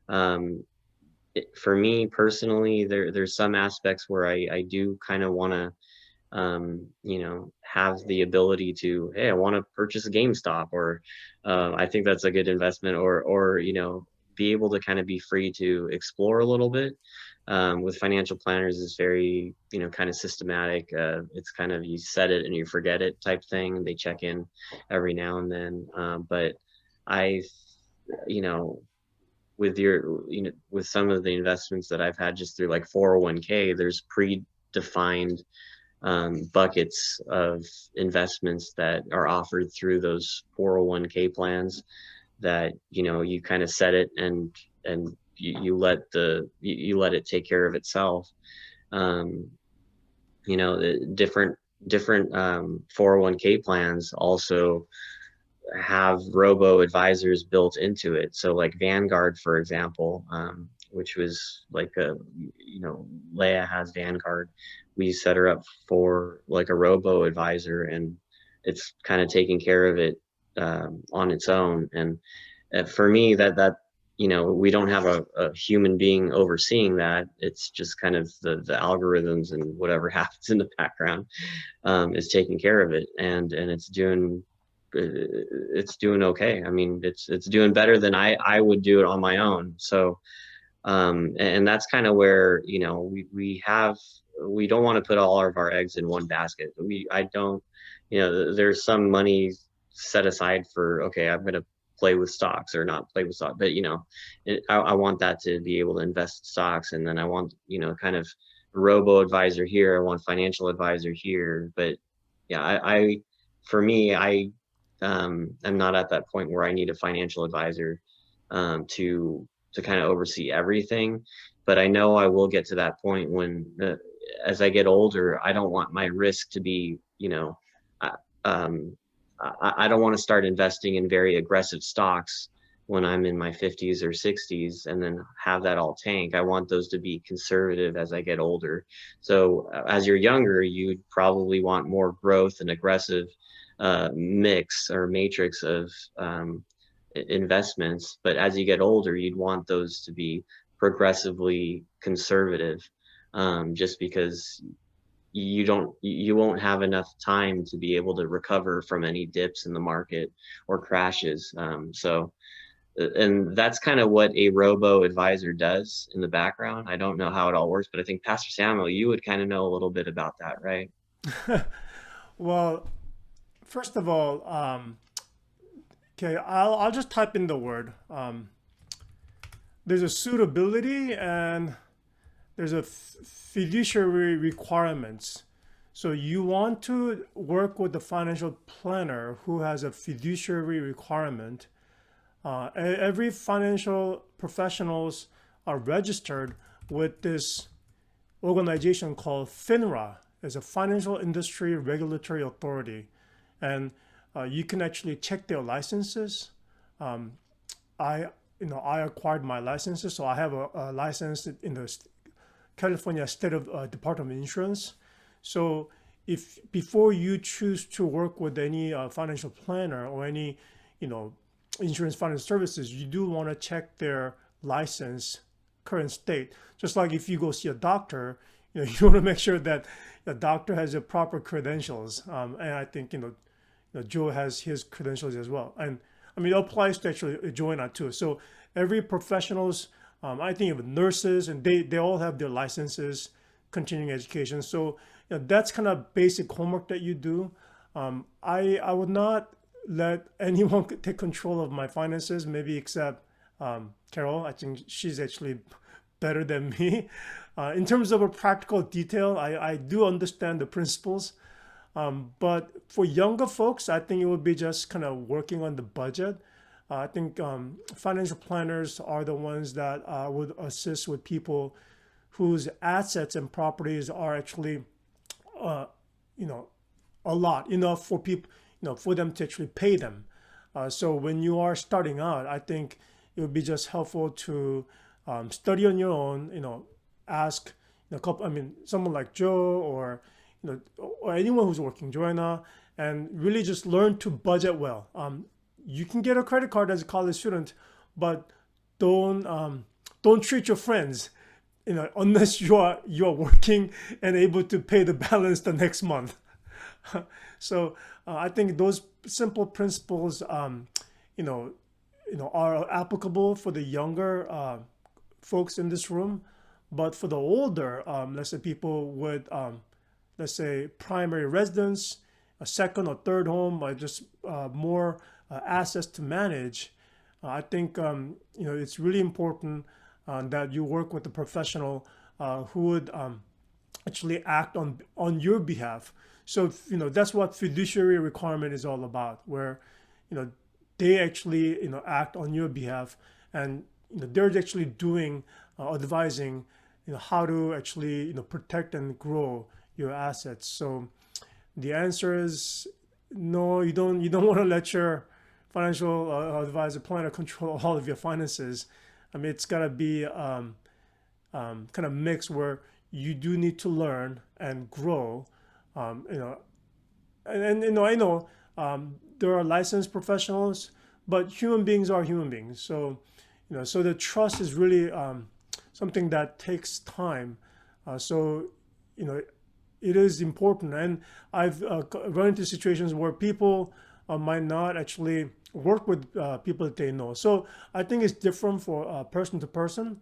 For me personally, there's some aspects where I do kind of want to, you know, have the ability to, hey, I want to purchase a GameStop, or I think that's a good investment, or you know, be able to kind of be free to explore a little bit. With financial planners is very, you know, kind of systematic. It's kind of, you set it and you forget it type thing. They check in every now and then. But you know, with some of the investments that I've had just through like 401k, there's predefined buckets of investments that are offered through those 401k plans that, you know, you kind of set it and you let it take care of itself. You know, the different 401k plans also have robo advisors built into it. So like Vanguard, for example, which was like you know, Leia has Vanguard. We set her up for like a robo advisor, and it's kind of taking care of it on its own. And for me, that you know, we don't have a human being overseeing that. It's just kind of the algorithms and whatever happens in the background is taking care of it, and it's doing okay. I mean, it's doing better than I would do it on my own. So and that's kind of where, you know, we don't want to put all of our eggs in one basket. I don't, you know, there's some money set aside for, okay, I'm going to play with stocks or not play with stocks, but you know, I want that to be able to invest in stocks. And then I want, you know, kind of robo advisor here. I want financial advisor here. But yeah, for me, I'm not at that point where I need a financial advisor to kind of oversee everything. But I know I will get to that point when, as I get older, I don't want my risk to be, you know, I don't want to start investing in very aggressive stocks when I'm in my 50s or 60s and then have that all tank. I want those to be conservative as I get older. So as you're younger, you'd probably want more growth and aggressive mix or matrix of investments. But as you get older, you'd want those to be progressively conservative, just because you won't have enough time to be able to recover from any dips in the market or crashes. And that's kind of what a robo advisor does in the background. I don't know how it all works, but I think Pastor Samuel, you would kind of know a little bit about that, right? Well, first of all, okay, I'll just type in the word. There's a suitability and there's a fiduciary requirements. So you want to work with the financial planner who has a fiduciary requirement. Every financial professionals are registered with this organization called FINRA. It's a Financial Industry Regulatory Authority, and you can actually check their licenses. I acquired my licenses, so I have a license in the California State of Department of Insurance. So if before you choose to work with any financial planner or any, you know, insurance financial services, you do want to check their license current state. Just like if you go see a doctor, you know, you want to make sure that the doctor has the proper credentials. And I think, Joe has his credentials as well. And I mean, it applies to actually Joanna too. So every professionals, I think of nurses, and they all have their licenses, continuing education. So that's kind of basic homework that you do. I would not let anyone take control of my finances, maybe except Carol. I think she's actually better than me. In terms of a practical detail, I do understand the principles. But for younger folks, I think it would be just kind of working on the budget. I think financial planners are the ones that would assist with people whose assets and properties are actually, you know, a lot enough for people, for them to actually pay them. So when you are starting out, I think it would be just helpful to study on your own. Ask a couple. I mean, someone like Joe or or anyone who's working, Joanna, and really just learn to budget well. You can get a credit card as a college student, but don't treat your friends, unless you are working and able to pay the balance the next month. So I think those simple principles, are applicable for the younger folks in this room, but for the older, let's say people with, let's say primary residence, a second or third home, or just more assets to manage, I think it's really important that you work with a professional who would actually act on your behalf. So that's what fiduciary requirement is all about, where they actually act on your behalf, and they're actually doing advising how to actually protect and grow your assets. So the answer is no. You don't want to let your financial advisor planner control all of your finances. I mean, it's got to be kind of mixed, where you do need to learn and grow. And I know there are licensed professionals, but human beings are human beings. So so the trust is really something that takes time. So it is important, and I've run into situations where people might not actually work with people that they know. So I think it's different for person to person,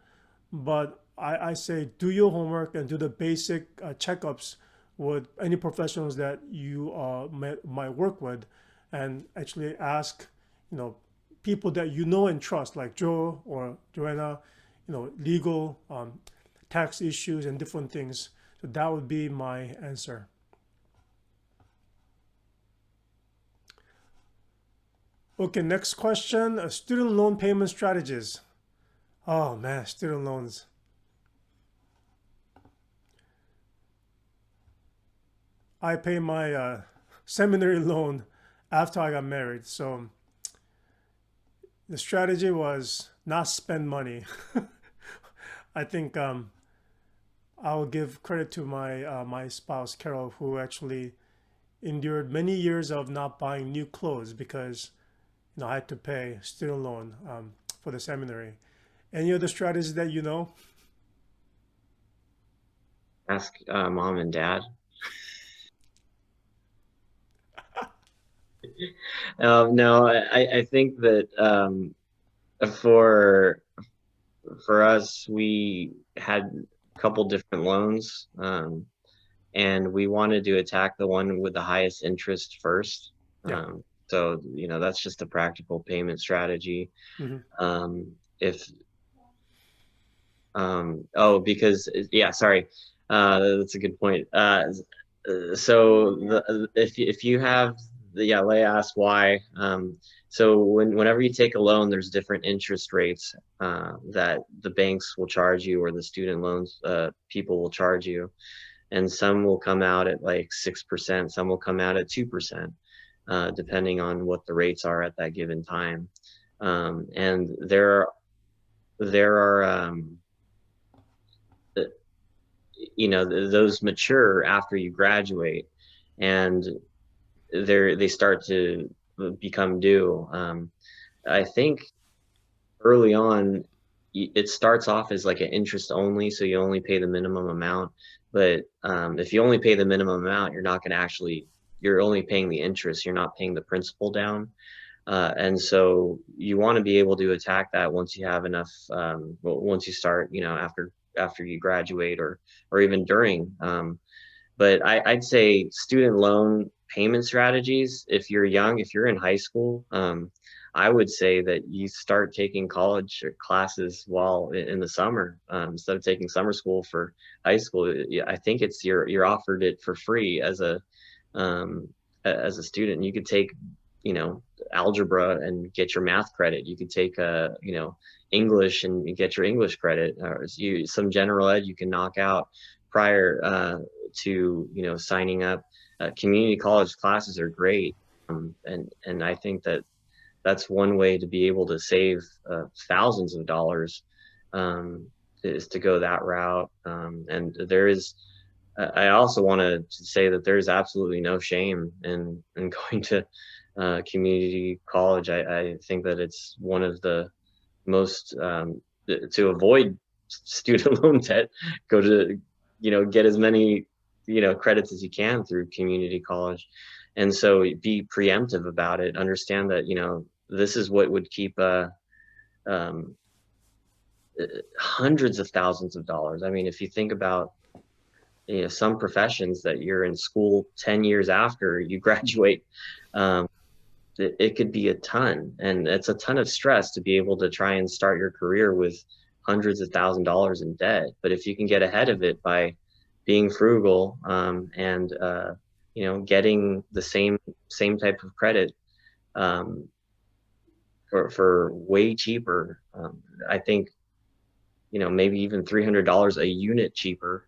but I say do your homework and do the basic checkups with any professionals that you might work with, and actually ask people that you know and trust, like Joe or Joanna, legal, tax issues and different things. So that would be my answer. Okay, next question. Student loan payment strategies. Oh man, student loans. I pay my seminary loan after I got married. So the strategy was not spend money. I think I'll give credit to my spouse, Carol, who actually endured many years of not buying new clothes because I had to pay student loan for the seminary. Any other strategies that you know? Ask mom and dad. No, I think that for us, we had a couple different loans, and we wanted to attack the one with the highest interest first. Yeah. So that's just a practical payment strategy. Mm-hmm. Because sorry, that's a good point. So if you have Leia asked why. So whenever you take a loan, there's different interest rates that the banks will charge you, or the student loans people will charge you, and some will come out at like 6%, some will come out at 2%, depending on what the rates are at that given time. And there are you know, those mature after you graduate, and they start to become due. I think early on, it starts off as like an interest only, so you only pay the minimum amount. But if you only pay the minimum amount, you're not going to actually, you're only paying the interest, you're not paying the principal down. And so you want to be able to attack that once you have enough, well, once you start, you know, after you graduate, or even during. But I'd say student loan payment strategies, if you're young, if you're in high school, I would say that you start taking college classes while in the summer, instead of taking summer school for high school. I think it's you're offered it for free um, as a student. You could take, you know, algebra and get your math credit. You could take you know, English and you get your English credit, or some general ed you can knock out prior to, you know, signing up. Community college classes are great, and I think that that's one way to be able to save thousands of dollars, is to go that route. And there is, I also want to say that there's absolutely no shame in going to community college. I think that it's one of the most, to avoid student loan debt, go to, you know, get as many, you know, credits as you can through community college. And so be preemptive about it. Understand that, you know, this is what would keep um, hundreds of thousands of dollars. I mean, if you think about, you know, some professions that you're in school 10 years after you graduate, it could be a ton, and it's a ton of stress to be able to try and start your career with hundreds of $1,000s in debt. But if you can get ahead of it by being frugal, and you know, getting the same type of credit for way cheaper, I think, you know, maybe even $300 a unit cheaper,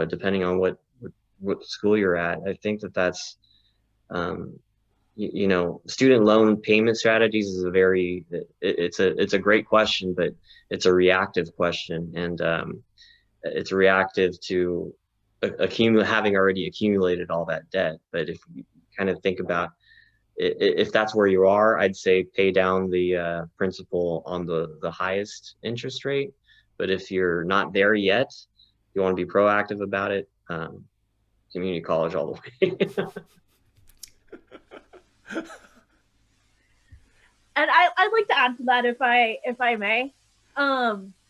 depending on what school you're at. I think that that's, you know, student loan payment strategies is a very, it's a great question, but it's a reactive question, and it's reactive to having already accumulated all that debt. But if you kind of think about, if that's where you are, I'd say pay down the principal on the highest interest rate. But if you're not there yet, you want to be proactive about it, community college all the way. And I'd like to add to that, if I may.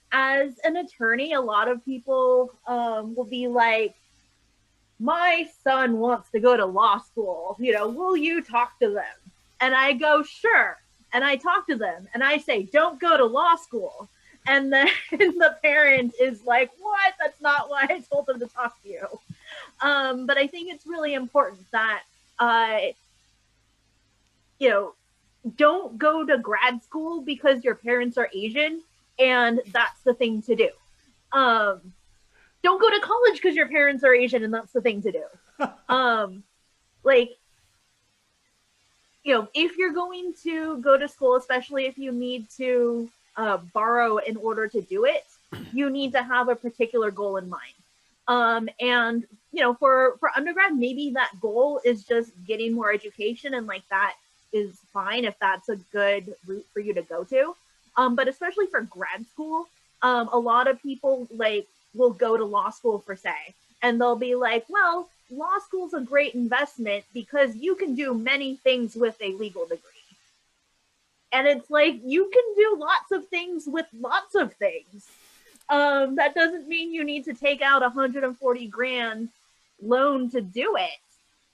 As an attorney, a lot of people will be like, my son wants to go to law school, you know, will you talk to them? And I go, sure. And I talk to them and I say, don't go to law school. And then the parent is like, what? That's not why I told them to talk to you. But I think it's really important that, you know, don't go to grad school because your parents are Asian and that's the thing to do. Don't go to college because your parents are Asian and that's the thing to do. Like, you know, if you're going to go to school, especially if you need to borrow in order to do it, you need to have a particular goal in mind. And, you know, for undergrad, maybe that goal is just getting more education, and like that is fine if that's a good route for you to go to. But especially for grad school, a lot of people like will go to law school for say, and they'll be like, well, law school's a great investment because you can do many things with a legal degree. And it's like, you can do lots of things with lots of things. That doesn't mean you need to take out 140 grand loan to do it.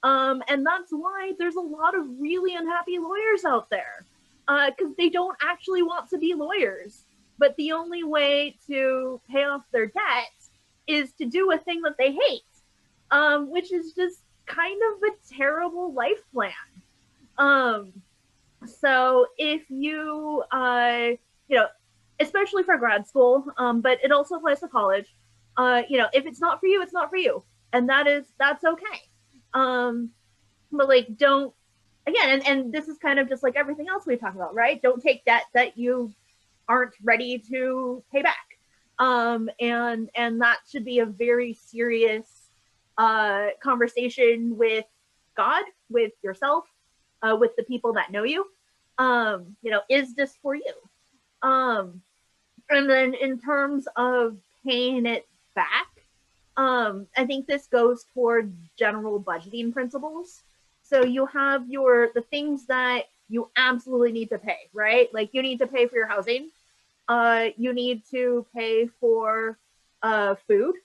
And that's why there's a lot of really unhappy lawyers out there, because they don't actually want to be lawyers. But the only way to pay off their debt is to do a thing that they hate, which is just kind of a terrible life plan. So if you, you know, especially for grad school, but it also applies to college, you know, if it's not for you, it's not for you. And that's okay. But like, don't, again, and this is kind of just like everything else we talk about, right? Don't take debt that you aren't ready to pay back. And that should be a very serious conversation with God, with yourself, with the people that know you. Is this for you? Um, and then in terms of paying it back, I think this goes towards general budgeting principles. So you have the things that you absolutely need to pay, right? Like you need to pay for your housing. You need to pay for food.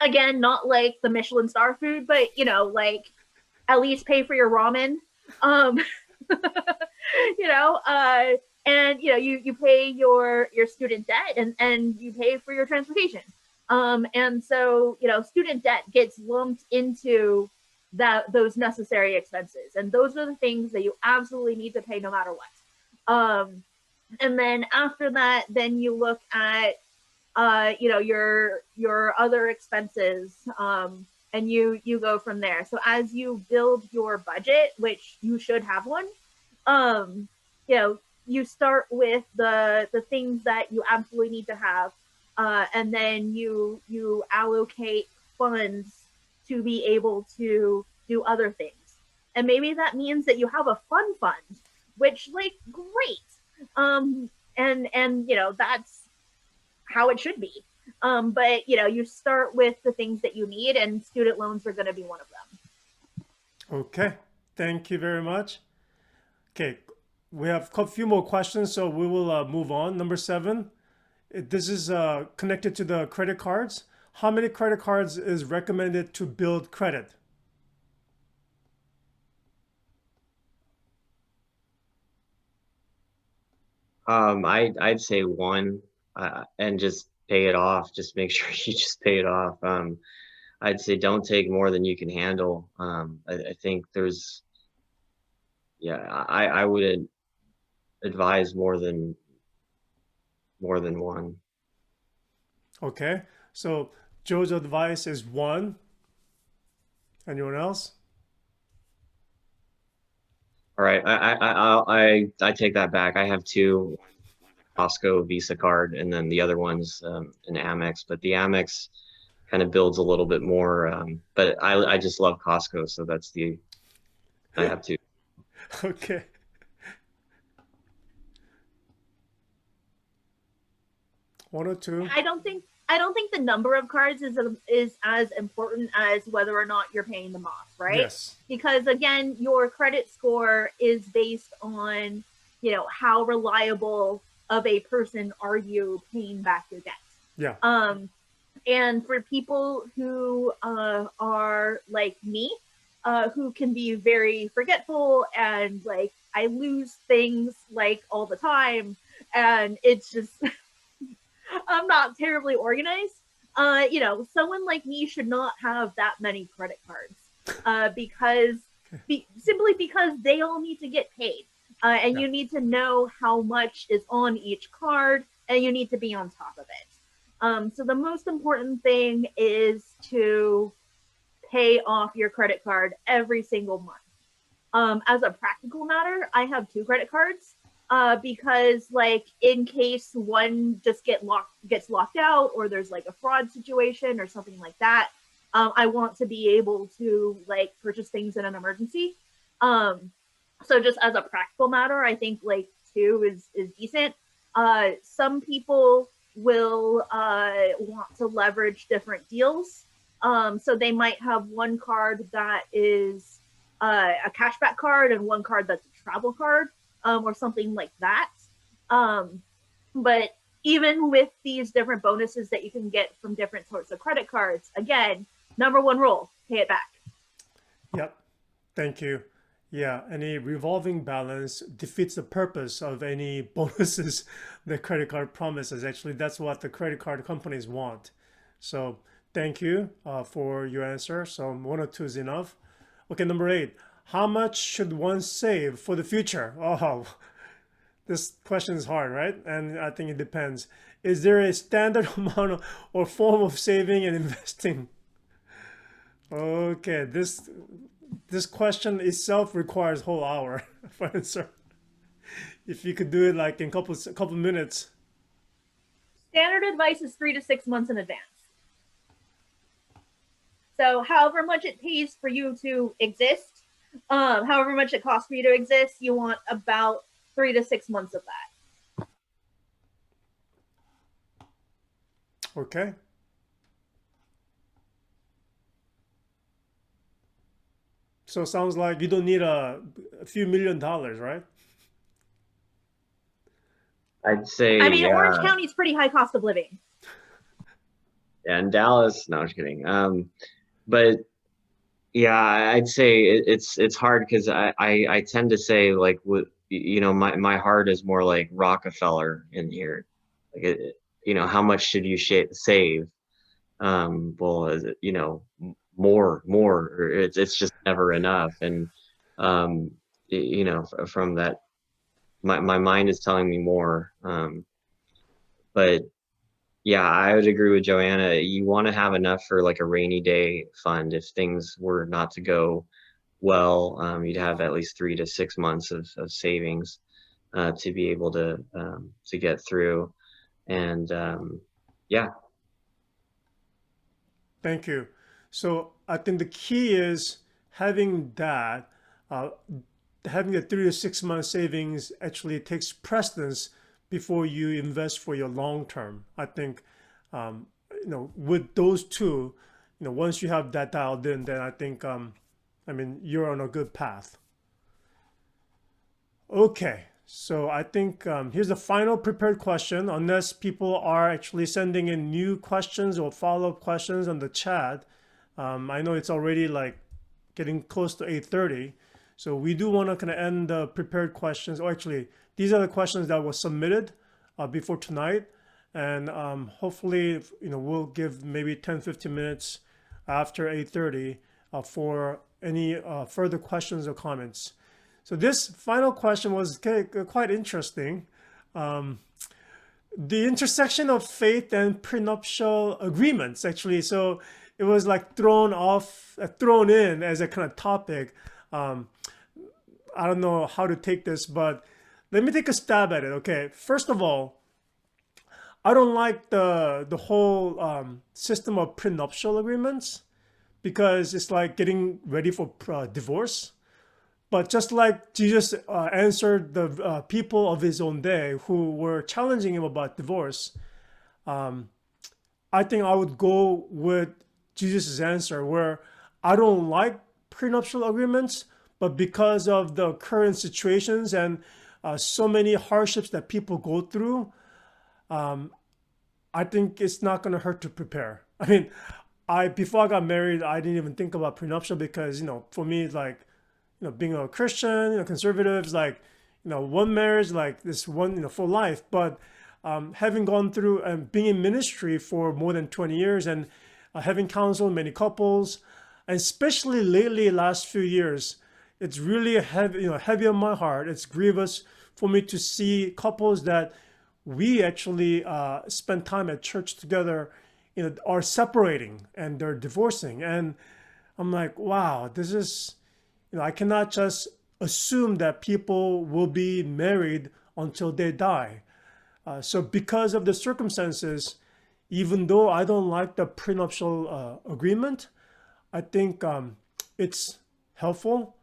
Again, not like the Michelin star food, but like at least pay for your ramen. Um, you know, and you pay your student debt, and you pay for your transportation. And so student debt gets lumped into those necessary expenses, and those are the things that you absolutely need to pay no matter what. And then after that, then you look at your other expenses, and you go from there. So as you build your budget, which you should have one, um, you start with the things that you absolutely need to have, and then you allocate funds to be able to do other things. And maybe that means that you have a fun fund, which like great. And that's how it should be. But you start with the things that you need, and student loans are going to be one of them. Okay, thank you very much. Okay, we have a few more questions, so we will move on. Number 7, this is connected to the credit cards. How many credit cards is recommended to build credit? I'd say one, and just pay it off. Just make sure you just pay it off. I'd say don't take more than you can handle. I think I would advise more than one. Okay, so Joe's advice is 1. Anyone else? All right, I take that back. I have 2, Costco Visa card, and then the other one's an Amex. But the Amex kind of builds a little bit more. But I just love Costco, so I have 2. Okay. One or two. I don't think the number of cards is as important as whether or not you're paying them off, right? Yes. Because again, your credit score is based on how reliable of a person are you paying back your debt. Yeah. And for people who are like me, who can be very forgetful, and like I lose things like all the time, and it's just I'm not terribly organized. Someone like me should not have that many credit cards, simply because they all need to get paid, and you need to know how much is on each card, and you need to be on top of it. So the most important thing is to pay off your credit card every single month. As a practical matter, I have 2 credit cards. Because like in case one just gets locked out, or there's like a fraud situation or something like that, I want to be able to like purchase things in an emergency. So just as a practical matter, I think like 2 is decent. Some people will want to leverage different deals. So they might have one card that is a cashback card, and one card that's a travel card. Or something like that. But even with these different bonuses that you can get from different sorts of credit cards, again, number 1 rule, pay it back. Yep. Thank you. Yeah, any revolving balance defeats the purpose of any bonuses the credit card promises. Actually, that's what the credit card companies want. So thank you for your answer. So 1 or 2 is enough. Okay, number 8. How much should one save for the future? Oh, this question is hard, right? And I think it depends. Is there a standard amount or form of saving and investing? Okay, this question itself requires a whole hour for answer. If you could do it like in couple minutes. Standard advice is 3 to 6 months in advance. So however much it pays for you to exist, however much it costs for you to exist, you want about 3 to 6 months of that. Okay. So it sounds like you don't need a few $1,000,000, right? I'd say, I mean, yeah, Orange County is pretty high cost of living. and Dallas. No, I'm just kidding. But yeah, I'd say it's hard because I tend to say like my heart is more like Rockefeller in here. Like how much should you save? Well, more, or it's just never enough. And um, from that, my mind is telling me more. But yeah, I would agree with Joanna. You want to have enough for like a rainy day fund. If things were not to go well, you'd have at least 3 to 6 months of savings to be able to get through. And yeah, Thank you. So I think the key is having that, uh, having a 3 to 6 month savings actually takes precedence before you invest for your long term. I think, with those two, once you have that dialed in, then I think, I mean, you're on a good path. Okay, so I think here's the final prepared question, unless people are actually sending in new questions or follow-up questions on the chat. I know it's already like getting close to 8:30, so we do want to kind of end the prepared questions. Or actually, these are the questions that were submitted before tonight, and hopefully, we'll give maybe 10-15 minutes after 8:30 for any further questions or comments. So this final question was quite interesting. Um, the intersection of faith and prenuptial agreements, actually. So it was like thrown in as a kind of topic. Um, I don't know how to take this, but let me take a stab at it. Okay. First of all, I don't like the whole system of prenuptial agreements because it's like getting ready for divorce. But just like Jesus answered the people of his own day who were challenging him about divorce, I think I would go with Jesus' answer, where I don't like prenuptial agreements, but because of the current situations and so many hardships that people go through, I think it's not going to hurt to prepare. I mean, I before I got married, I didn't even think about prenuptial because for me, like being a Christian, conservatives, like, one marriage, like this one, for life. But having gone through and being in ministry for more than 20 years and having counseled many couples, and especially lately, last few years, it's really heavy, heavy on my heart. It's grievous for me to see couples that we actually spend time at church together, are separating and they're divorcing. And I'm like, wow, this is, I cannot just assume that people will be married until they die. So because of the circumstances, even though I don't like the prenuptial agreement, I think it's helpful,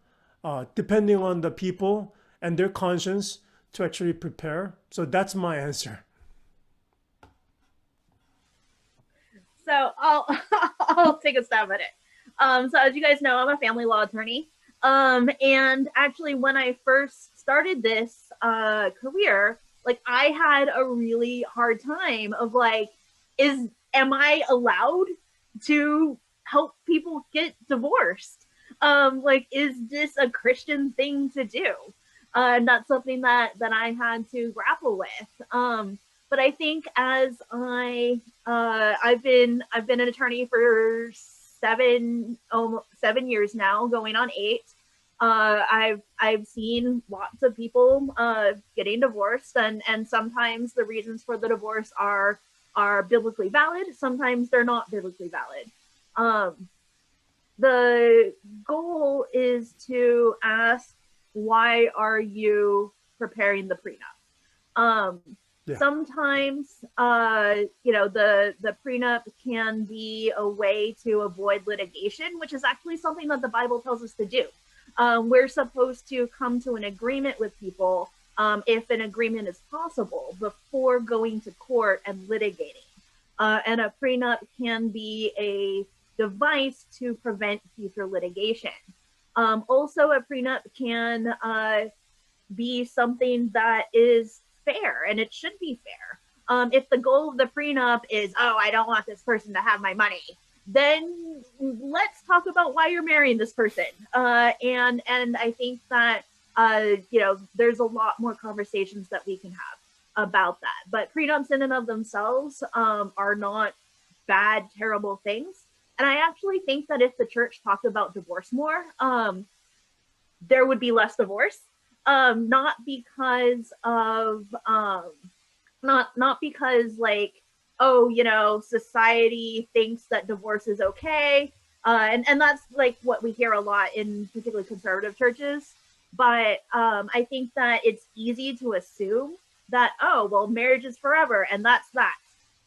depending on the people and their conscience, to actually prepare. So that's my answer. So I'll take a stab at it. So as you guys know, I'm a family law attorney. And actually, when I first started this career, like I had a really hard time of like, am I allowed to help people get divorced? Like, is this a Christian thing to do? And that's something that I had to grapple with. But I think as I've been an attorney for 7 years now, going on 8. I've seen lots of people getting divorced, and sometimes the reasons for the divorce are biblically valid. Sometimes they're not biblically valid. The goal is to ask, why are you preparing the prenup? Yeah. Sometimes, the prenup can be a way to avoid litigation, which is actually something that the Bible tells us to do. We're supposed to come to an agreement with people, if an agreement is possible, before going to court and litigating. And a prenup can be a device to prevent future litigation. Also, a prenup can be something that is fair, and it should be fair. If the goal of the prenup is, oh, I don't want this person to have my money, then let's talk about why you're marrying this person. And I think that there's a lot more conversations that we can have about that. But prenups in and of themselves are not bad, terrible things. And I actually think that if the church talked about divorce more, there would be less divorce. Not because of not because like, oh, society thinks that divorce is okay, and that's like what we hear a lot in particularly conservative churches. But I think that it's easy to assume that, oh, well, marriage is forever and that's that.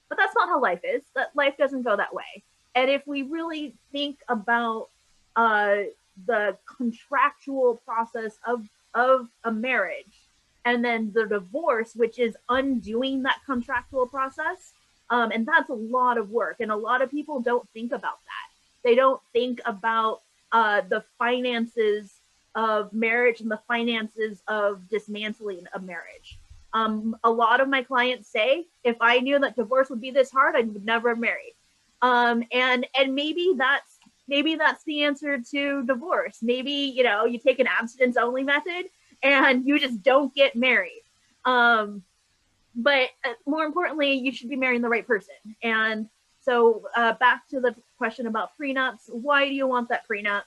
But that's not how life is. That life doesn't go that way. And if we really think about the contractual process of a marriage, and then the divorce, which is undoing that contractual process, and that's a lot of work, and a lot of people don't think about that. They don't think about the finances of marriage and the finances of dismantling a marriage. A lot of my clients say, if I knew that divorce would be this hard, I would never have married. And maybe that's the answer to divorce. Maybe, you take an abstinence only method and you just don't get married. But more importantly, you should be marrying the right person. And so back to the question about prenups, why do you want that prenup?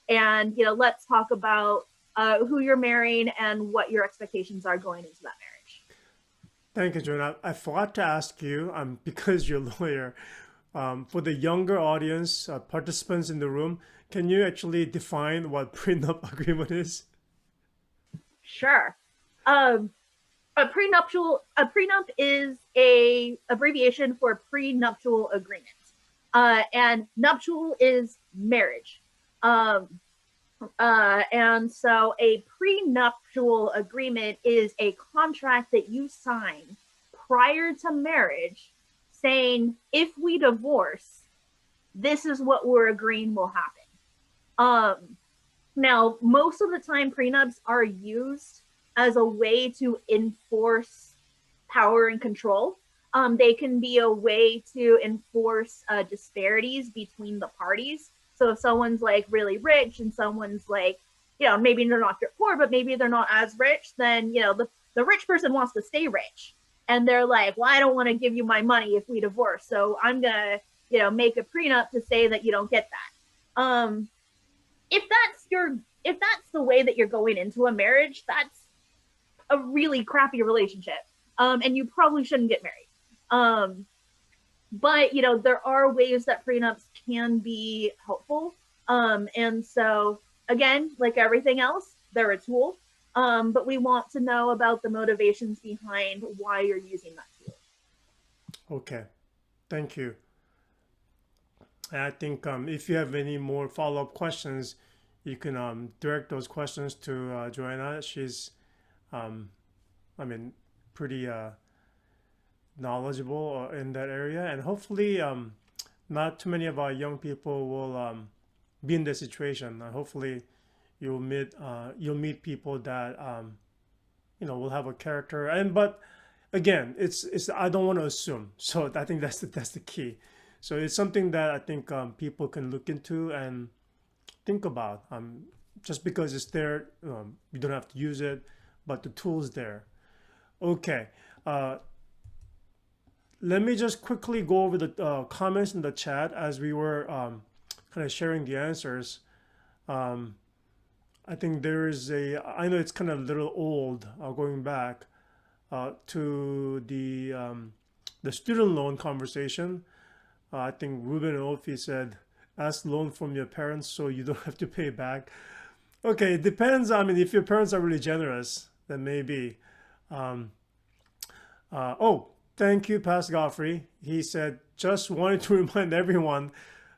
And, let's talk about who you're marrying and what your expectations are going into that marriage. Thank you, Joan. I forgot to ask you, because you're a lawyer, for the younger audience, participants in the room, can you actually define what prenup agreement is? Sure. A prenup is a abbreviation for prenuptial agreement. And nuptial is marriage. And so a prenuptial agreement is a contract that you sign prior to marriage saying, if we divorce, this is what we're agreeing will happen. Now, most of the time, prenups are used as a way to enforce power and control. They can be a way to enforce disparities between the parties. So if someone's like really rich and someone's like, maybe they're not poor, but maybe they're not as rich, then, the rich person wants to stay rich. And they're like, well, I don't want to give you my money if we divorce. So I'm going to, make a prenup to say that you don't get that. If that's the way that you're going into a marriage, that's a really crappy relationship. And you probably shouldn't get married. But, there are ways that prenups can be helpful. And so, again, like everything else, they're a tool. But we want to know about the motivations behind why you're using that tool. Okay, thank you. And I think if you have any more follow-up questions, you can direct those questions to Joanna. She's, pretty knowledgeable in that area, and hopefully not too many of our young people will be in this situation. Hopefully you'll meet people that will have a character. But again, it's I don't want to assume, so I think that's the key. So it's something that I think people can look into and think about. Just because it's there, you don't have to use it, but the tool's there. Okay. Let me just quickly go over the comments in the chat as we were kind of sharing the answers. I think there is I know it's kind of a little old, going back to the student loan conversation. I think Ruben and Ophi said, ask loan from your parents so you don't have to pay back. Okay, it depends. If your parents are really generous, then maybe. Oh, thank you, Pastor Godfrey. He said, just wanted to remind everyone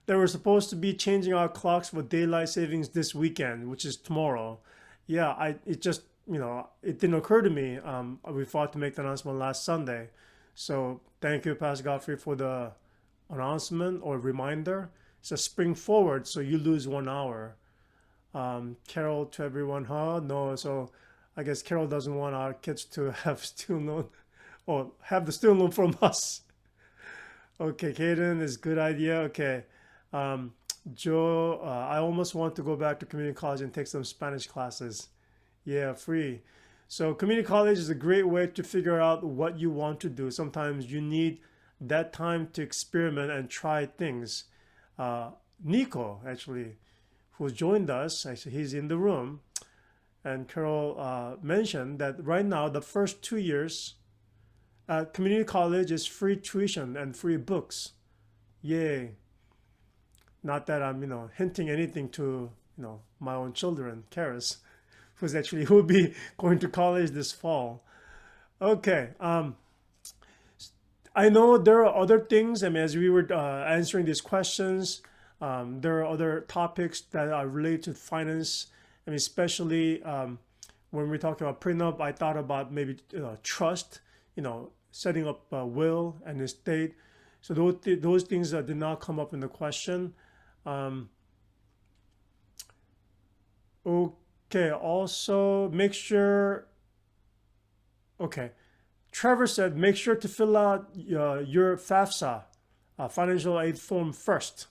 that we're supposed to be changing our clocks for daylight savings this weekend, which is tomorrow. Yeah, it just, it didn't occur to me. We thought to make the announcement last Sunday. So thank you, Pastor Godfrey, for the announcement or reminder. It's a spring forward, so you lose 1 hour. Carol to everyone, huh? No, so I guess Carol doesn't want our kids to have student loan or have the student loan from us. Okay, Caden is good idea. Okay. Um, Joe, I almost want to go back to community college and take some Spanish classes. Yeah, free. So community college is a great way to figure out what you want to do. Sometimes you need that time to experiment and try things. Uh, Nico, actually, who joined us, actually, he's in the room. And Carol mentioned that right now, the first 2 years at community college is free tuition and free books. Yay. Not that I'm, hinting anything to, my own children, Karis, who will be going to college this fall. Okay. I know there are other things. I mean, as we were answering these questions, there are other topics that are related to finance. I mean, especially when we're talking about prenup, I thought about maybe trust, setting up a will and estate. So those things did not come up in the question. Okay, also make sure, okay. Trevor said, make sure to fill out your FAFSA, financial aid form first.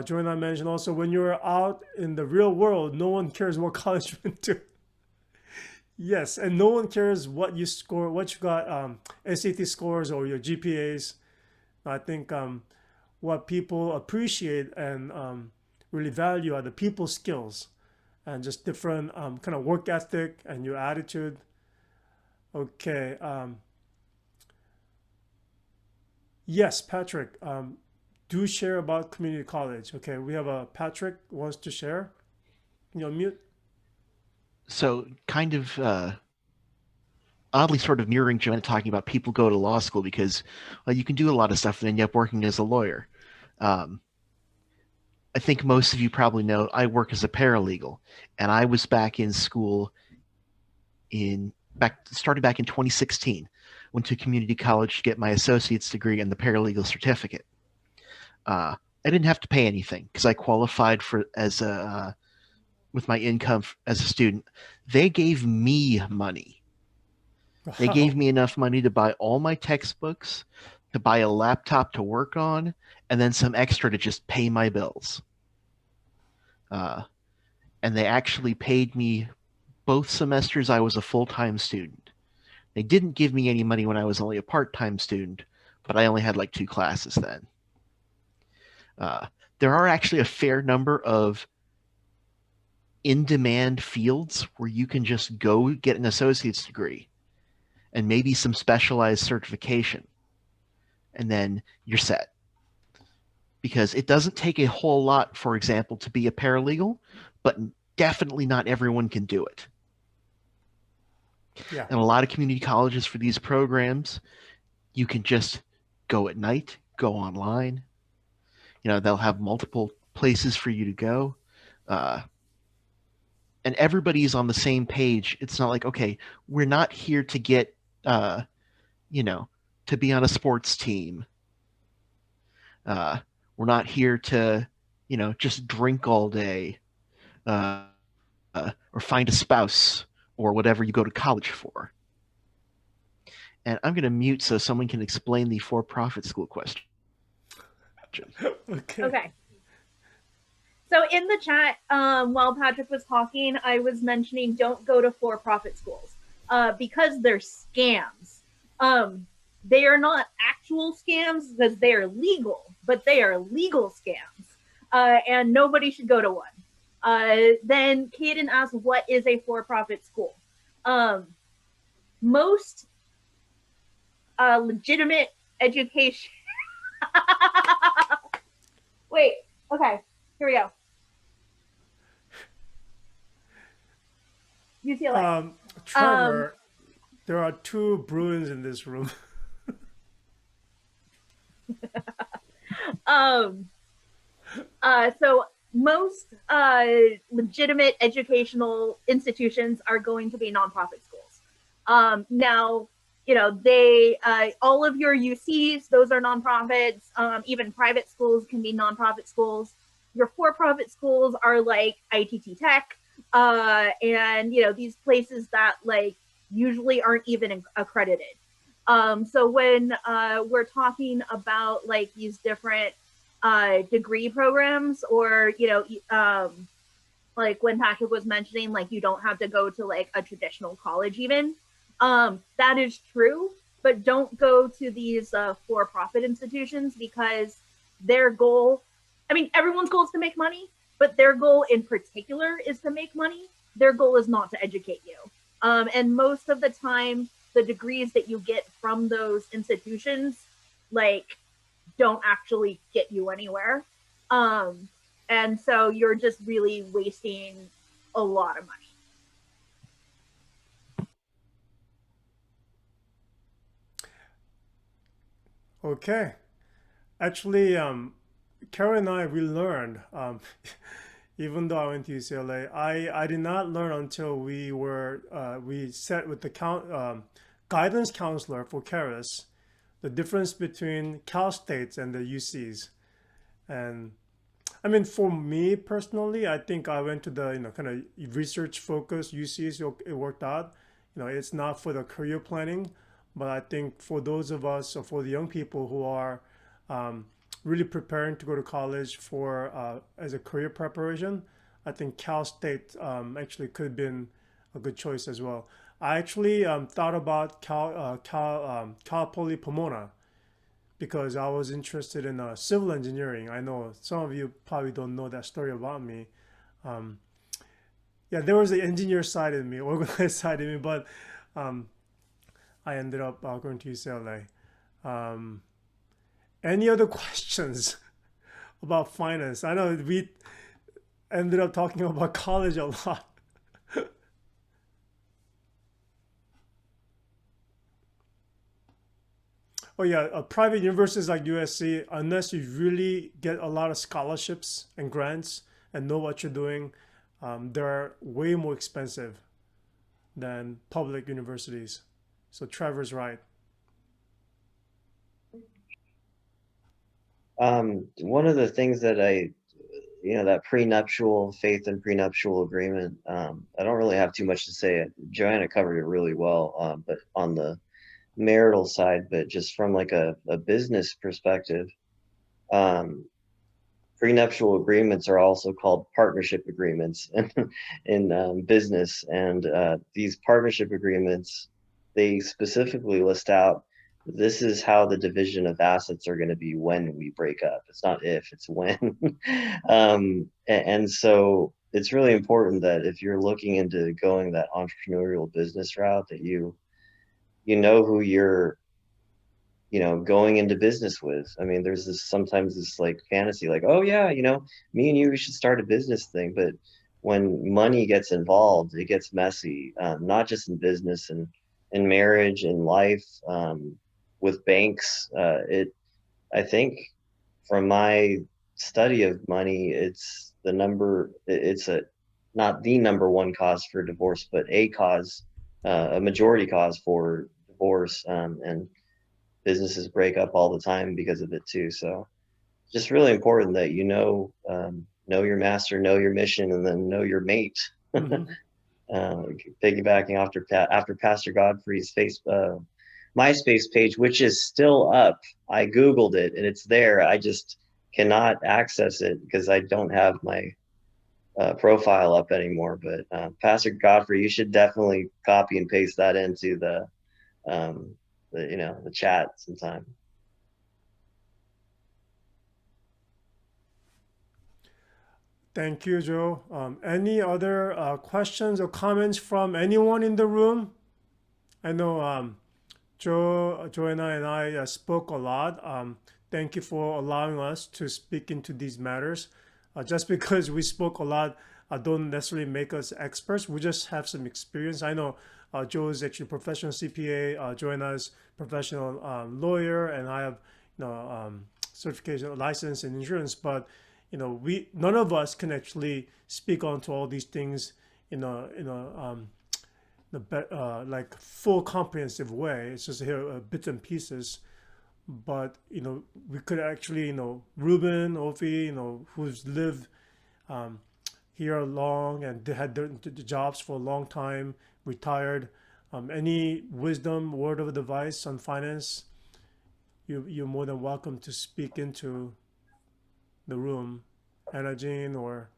Joanna mentioned also, when you're out in the real world, no one cares what college you went to. Yes, and no one cares what you score, what you got, SAT scores or your GPAs. I think what people appreciate and really value are the people skills and just different kind of work ethic and your attitude. Okay. Yes, Patrick. Do share about community college. Okay, we have a Patrick wants to share. Can you unmute? So kind of oddly sort of mirroring Joanna talking about people go to law school because you can do a lot of stuff and end up working as a lawyer. I think most of you probably know I work as a paralegal, and I was back in school started back in 2016. Went to community college to get my associate's degree and the paralegal certificate. I didn't have to pay anything because I qualified for with my income as a student. They gave me money. They gave Wow. me enough money to buy all my textbooks, to buy a laptop to work on, and then some extra to just pay my bills. And they actually paid me both semesters I was a full-time student. They didn't give me any money when I was only a part-time student, but I only had like 2 classes then. There are actually a fair number of in-demand fields where you can just go get an associate's degree and maybe some specialized certification, and then you're set. Because it doesn't take a whole lot, for example, to be a paralegal, but definitely not everyone can do it. Yeah. And a lot of community colleges for these programs, you can just go at night, go online. They'll have multiple places for you to go. And everybody's on the same page. It's not like, okay, we're not here to get, to be on a sports team. We're not here to, just drink all day or find a spouse or whatever you go to college for. And I'm going to mute so someone can explain the for-profit school question. Okay. Okay. So in the chat, while Patrick was talking, I was mentioning don't go to for-profit schools because they're scams. They are not actual scams because they are legal, but they are legal scams, and nobody should go to one. Then Caden asked, what is a for-profit school? Most legitimate education. Wait, okay, here we go. UCLA. Trevor, There are two Bruins in this room. Um, so most legitimate educational institutions are going to be nonprofit schools. Now, you know, they all of your UCs, those are nonprofits. Even private schools can be nonprofit schools. Your for-profit schools are like ITT Tech, and you know these places that like usually aren't even accredited. So when we're talking about like these different degree programs, or you know, like when Patrick was mentioning, like you don't have to go to like a traditional college even. That is true, but don't go to these for-profit institutions because their goal, I mean, everyone's goal is to make money, but their goal in particular is to make money. Their goal is not to educate you. And most of the time, the degrees that you get from those institutions, like, don't actually get you anywhere. Um, and so you're just really wasting a lot of money. Okay. Actually, Karen and I, we learned, even though I went to UCLA, I did not learn until we sat with the guidance counselor for Karis, the difference between Cal States and the UCs. And I mean, for me personally, I think I went to the, kind of research focused UCs, so it worked out. It's not for the career planning, but I think for those of us, or for the young people who are um, really preparing to go to college for as a career preparation, I think Cal State actually could have been a good choice as well. I actually thought about Cal Poly Pomona because I was interested in civil engineering. I know some of you probably don't know that story about me. Um, yeah, there was the engineer side in me, organized side in me, but um, I ended up going to UCLA. Any other questions about finance? I know we ended up talking about college a lot. Oh yeah, private universities like USC, unless you really get a lot of scholarships and grants and know what you're doing, they're way more expensive than public universities. So Trevor's right. One of the things that that prenuptial faith and prenuptial agreement, I don't really have too much to say. Joanna covered it really well, but on the marital side, but just from like a business perspective, um, prenuptial agreements are also called partnership agreements in business. And these partnership agreements, they specifically list out this is how the division of assets are going to be when we break up. It's not if, it's when. And so it's really important that if you're looking into going that entrepreneurial business route, that you know who you're going into business with. I mean, there's sometimes this like fantasy, like, oh yeah, me and you, we should start a business thing. But when money gets involved, it gets messy, not just in business and in marriage and life, with banks. I think from my study of money, it's not the number one cause for divorce, but a cause, a majority cause for divorce. And businesses break up all the time because of it too. So it's just really important that know your master, know your mission, and then know your mate. Mm-hmm. Piggybacking after Pastor Godfrey's MySpace page, which is still up. I Googled it and it's there. I just cannot access it because I don't have my profile up anymore. But Pastor Godfrey, you should definitely copy and paste that into um, the chat sometime. Thank you, Joe. Any other questions or comments from anyone in the room? I know Joanna and I spoke a lot. Thank you for allowing us to speak into these matters. Just because we spoke a lot don't necessarily make us experts. We just have some experience. I know Joe is actually a professional CPA, Joanna's professional lawyer, and I have certification, license in insurance. But we none of us can actually speak on to all these things in a like full comprehensive way. It's just here bits and pieces. But we could actually Ruben, Ofi, who's lived here long and they had the jobs for a long time, retired. Any wisdom, word of advice on finance, you're more than welcome to speak into the room, Anna Jean or.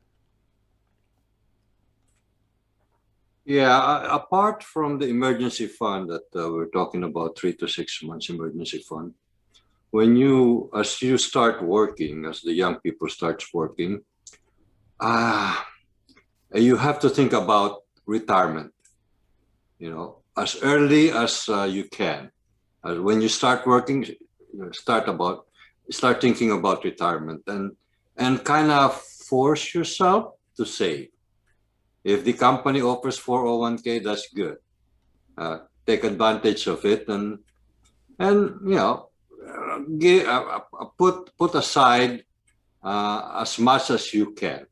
Yeah, apart from the emergency fund that we're talking about, 3 to 6 months emergency fund, as you start working, as the young people starts working, you have to think about retirement, as early as you can. When you start working, start thinking about retirement and kind of force yourself to save. If the company offers 401k, that's good. Take advantage of it and put aside as much as you can,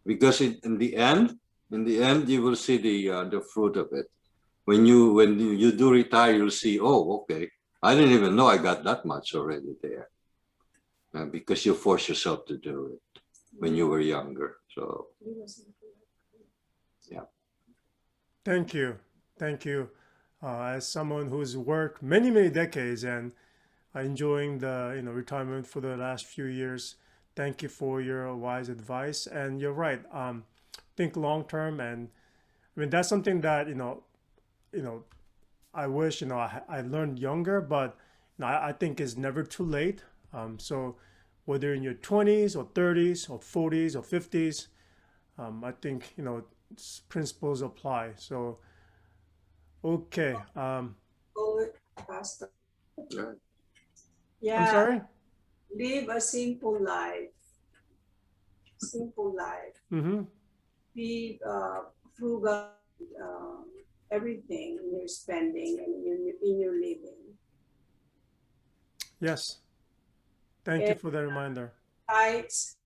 because in the end, you will see the fruit of it. When you do retire, you'll see, oh, okay, I didn't even know I got that much already there, because you force yourself to do it when you were younger. So, yeah. Thank you. As someone who's worked many decades and enjoying the retirement for the last few years, thank you for your wise advice. And you're right. Think long term, and I mean that's something that I wish I learned younger, but I think it's never too late. So whether in your 20s or 30s or 40s or 50s, I think principles apply. So okay. Pastor. Yeah. I'm Yeah, sorry. live a simple life. Simple life. Mm-hmm. Be frugal, everything in your spending and in your living. Yes. Thank you for the reminder. Tithes.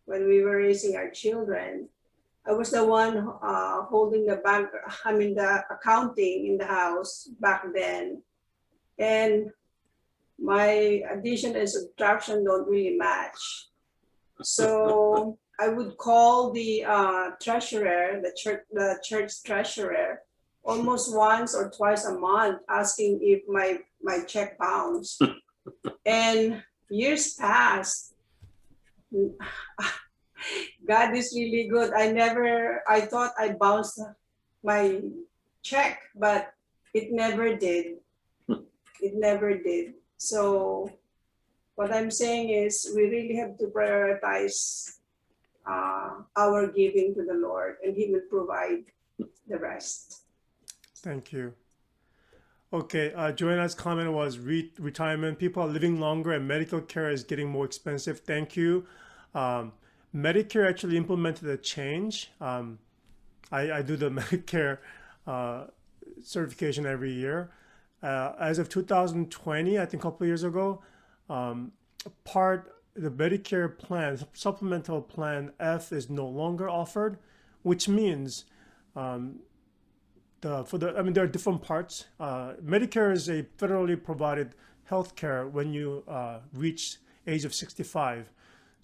When we were raising our children, I was the one holding the the accounting in the house back then. And my addition and subtraction don't really match. So I would call the treasurer, the church treasurer, almost once or twice a month, asking if my check bounced. And years passed. God is really good. I thought I bounced my check, but it never did. It never did. So what I'm saying is we really have to prioritize our giving to the Lord, and He will provide the rest. Thank you. Okay, Joanna's comment was retirement. People are living longer and medical care is getting more expensive. Thank you. Medicare actually implemented a change. I do the Medicare certification every year. As of 2020, I think a couple of years ago, the Medicare plan, supplemental plan F, is no longer offered, which means there are different parts. Medicare is a federally provided health care when you reach age of 65.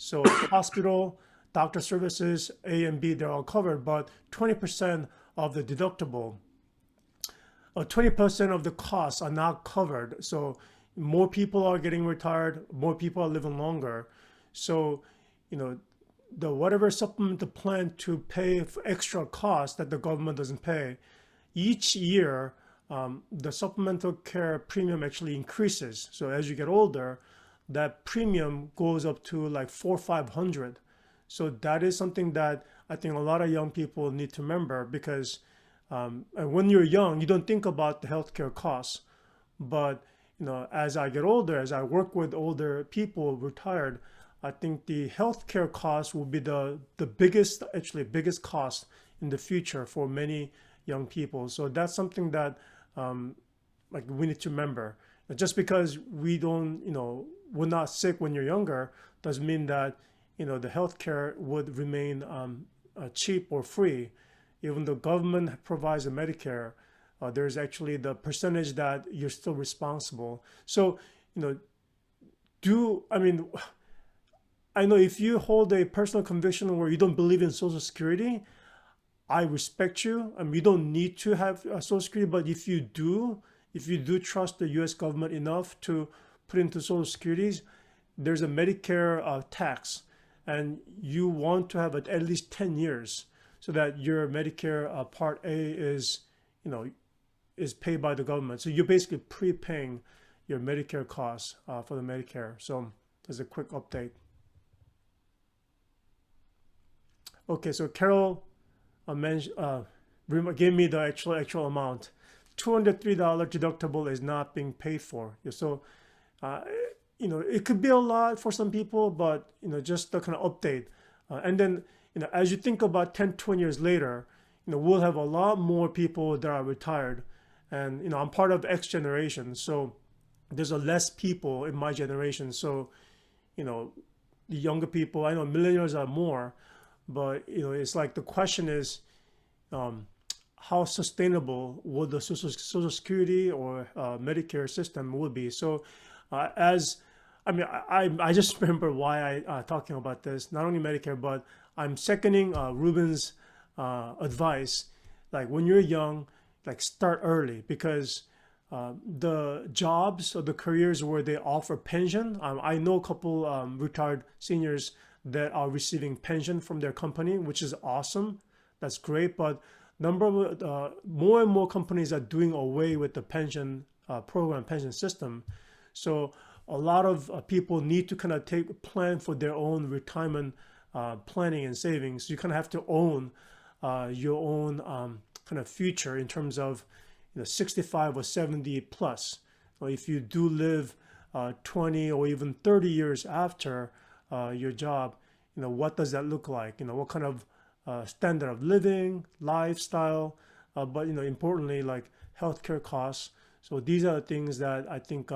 So hospital, doctor services, A and B, they're all covered, but 20% of the deductible, or 20% of the costs are not covered. So more people are getting retired, more people are living longer. So, the whatever supplemental plan to pay for extra costs that the government doesn't pay, each year, the supplemental care premium actually increases. So as you get older, that premium goes up to like $400 or $500. So that is something that I think a lot of young people need to remember, because when you're young, you don't think about the healthcare costs. But as I get older, as I work with older people retired, I think the healthcare cost will be the biggest, actually biggest cost in the future for many young people. So that's something that like we need to remember. Just because we don't, we're not sick when you're younger, doesn't mean that the healthcare would remain cheap or free. Even though government provides a Medicare, there's actually the percentage that you're still responsible. So, I know if you hold a personal conviction where you don't believe in Social Security, I respect you. You don't need to have Social Security, but if you do trust the U.S. government enough to put into Social Securities, there's a Medicare tax, and you want to have it at least 10 years so that your Medicare Part A is paid by the government. So you're basically prepaying your Medicare costs for the Medicare. So there's a quick update. Okay, so Carol gave me the actual amount. $203 deductible is not being paid for. So, it could be a lot for some people, but, just the kind of update. And then, as you think about 10, 20 years later, we'll have a lot more people that are retired. And, I'm part of X generation. So there's a less people in my generation. So, the younger people, I know millennials are more, but, it's like the question is, how sustainable would the Social Security or Medicare system would be? So, I just remember why I talking about this. Not only Medicare, but I'm seconding Ruben's advice. Like when you're young, like start early, because the jobs or the careers where they offer pension. I know a couple retired seniors that are receiving pension from their company, which is awesome. That's great, but more and more companies are doing away with the pension program, pension system. So a lot of people need to kind of plan for their own retirement planning and savings. You kind of have to own your own kind of future in terms of 65 or 70 plus. Or if you do live 20 or even 30 years after your job, what does that look like? What kind of standard of living, lifestyle, but importantly, like healthcare costs. So these are the things that I think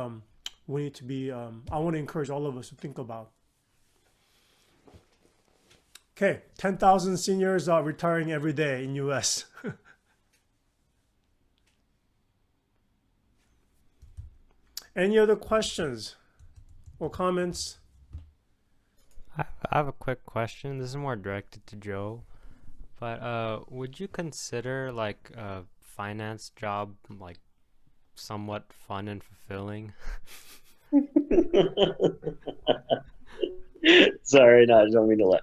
we need to be. I want to encourage all of us to think about. Okay, 10,000 seniors are retiring every day in U.S. Any other questions or comments? I have a quick question. This is more directed to Joe. But would you consider like a finance job like somewhat fun and fulfilling? Sorry, no, I don't mean to laugh.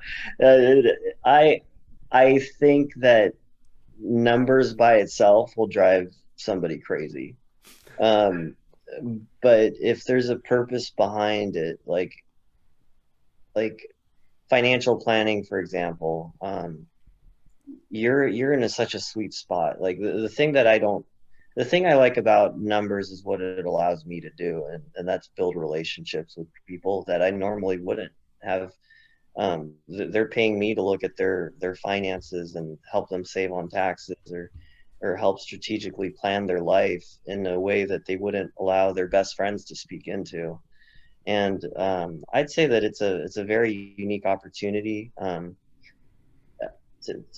I think that numbers by itself will drive somebody crazy. But if there's a purpose behind it, like financial planning, for example, you're in such a sweet spot. Like the thing I like about numbers is what it allows me to do, and that's build relationships with people that I normally wouldn't have. They're paying me to look at their finances and help them save on taxes, or help strategically plan their life in a way that they wouldn't allow their best friends to speak into. And I'd say that it's a very unique opportunity to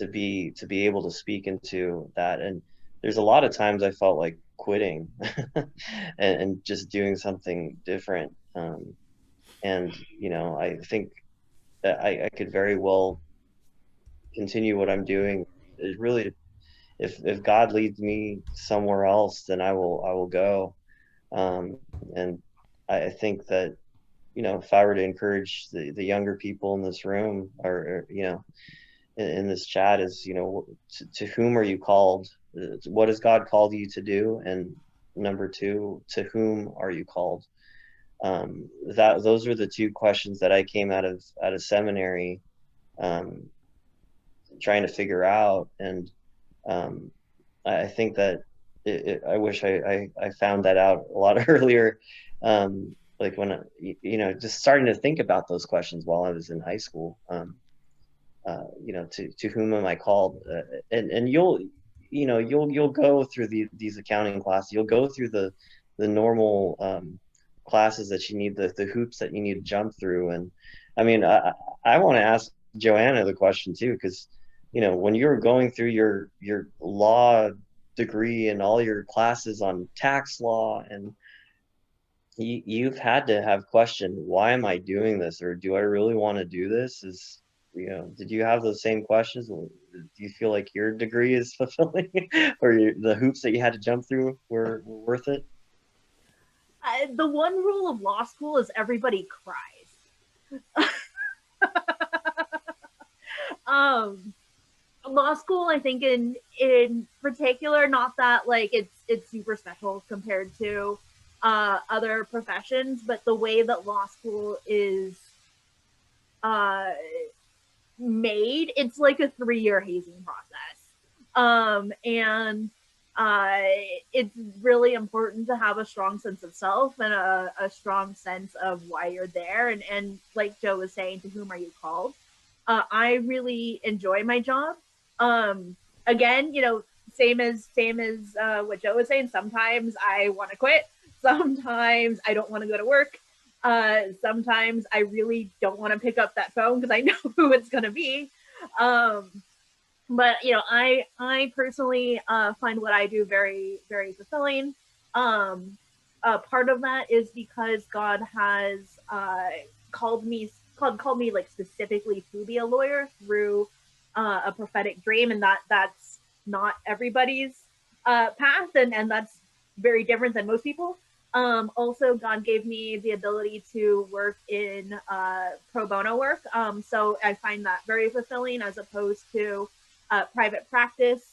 be able to speak into that. And there's a lot of times I felt like quitting and just doing something different. And I think that I could very well continue what I'm doing. It really, if God leads me somewhere else, then I will go. And I think that if I were to encourage the younger people in this room, or in this chat, is to whom are you called? What has God called you to do? And number two, to whom are you called? Those are the two questions that I came out of seminary trying to figure out. And I think that I wish I found that out a lot earlier. Like when just starting to think about those questions while I was in high school. To whom am I called? And you'll go through these accounting classes. You'll go through the normal classes that you need, the hoops that you need to jump through. And I mean, I want to ask Joanna the question too, because when you're going through your law degree and all your classes on tax law, and you've had to have questioned, why am I doing this, or do I really want to do this? Did you have those same questions? Do you feel like your degree is fulfilling, or the hoops that you had to jump through were worth it? The one rule of law school is everybody cries. Law school, I think in particular, not that like it's super special compared to other professions, but the way that law school is made, it's like a 3-year hazing process. And it's really important to have a strong sense of self and a strong sense of why you're there. And like Joe was saying, to whom are you called? I really enjoy my job. Again, same as what Joe was saying. Sometimes I want to quit. Sometimes I don't want to go to work. Sometimes I really don't want to pick up that phone because I know who it's going to be. But I personally find what I do very, very fulfilling. Part of that is because God has called me like specifically to be a lawyer through a prophetic dream, and that's not everybody's path, and that's very different than most people. Also, God gave me the ability to work in pro bono work, so I find that very fulfilling as opposed to private practice,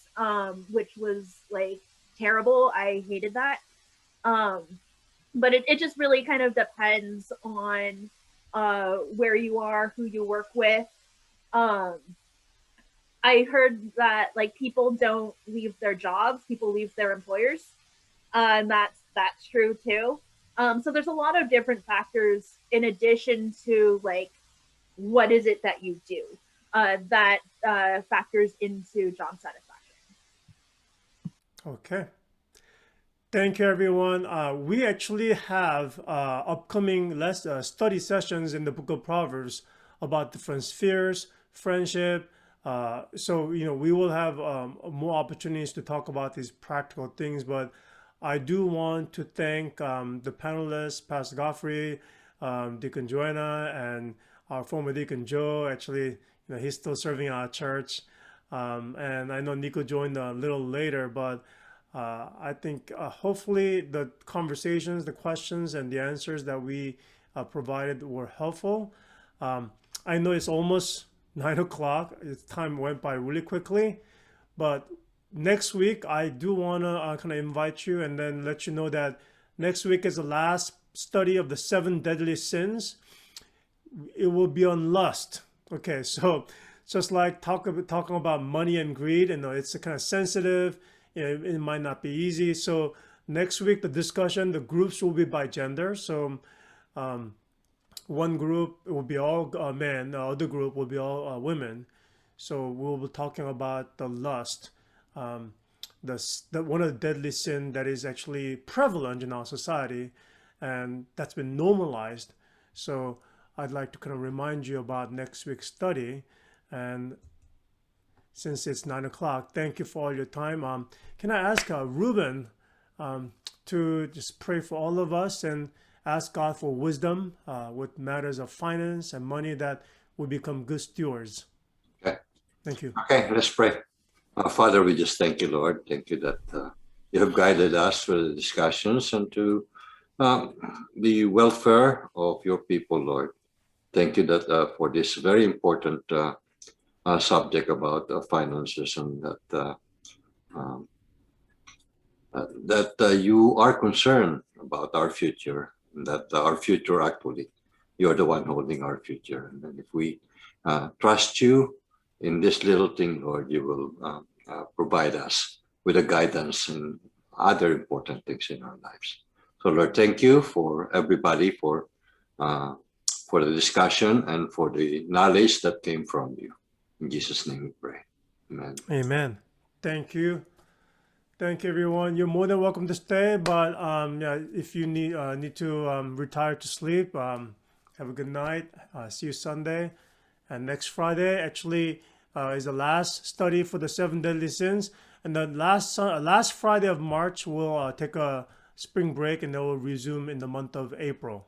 which was like terrible. I hated that. But it just really kind of depends on where you are, who you work with. I heard that like people don't leave their jobs, people leave their employers. And that's true too. So there's a lot of different factors in addition to like, what is it that you do that factors into job satisfaction. Okay. Thank you, everyone. We actually have upcoming study sessions in the book of Proverbs about different spheres, friendship. So, we will have more opportunities to talk about these practical things, but I do want to thank the panelists, Pastor Godfrey, Deacon Joanna, and our former Deacon Joe. Actually, he's still serving our church. And I know Nico joined a little later, but I think hopefully the conversations, the questions, and the answers that we provided were helpful. I know it's almost 9 o'clock. Time went by really quickly, but next week I do want to kind of invite you and then let you know that next week is the last study of the 7 deadly sins. It will be on lust. Okay, so just like talking about money and greed, it's kind of sensitive. It might not be easy. So next week, the discussion, the groups will be by gender. So one group will be all men, the other group will be all women. So we'll be talking about the lust, one of the deadly sin that is actually prevalent in our society, and that's been normalized. So I'd like to kind of remind you about next week's study. And since it's 9 o'clock, thank you for all your time. Can I ask Ruben to just pray for all of us and ask God for wisdom with matters of finance and money, that we become good stewards? Okay. Thank you. Okay, let's pray. Father, we just thank you, Lord. Thank you that you have guided us through the discussions and to the welfare of your people, Lord. Thank you that for this very important subject about finances, and that you are concerned about our future, that our future actually, you're the one holding our future. And then if we trust you in this little thing, Lord, you will provide us with a guidance in other important things in our lives. So Lord, thank you for everybody for the discussion and for the knowledge that came from you. In Jesus' name we pray. Amen. Amen. Thank you. Thank you, everyone. You're more than welcome to stay, but yeah, if you need to retire to sleep, have a good night. See you Sunday, and next Friday actually is the last study for the 7 deadly sins, and the last Friday of March we'll take a spring break, and then we'll resume in the month of April.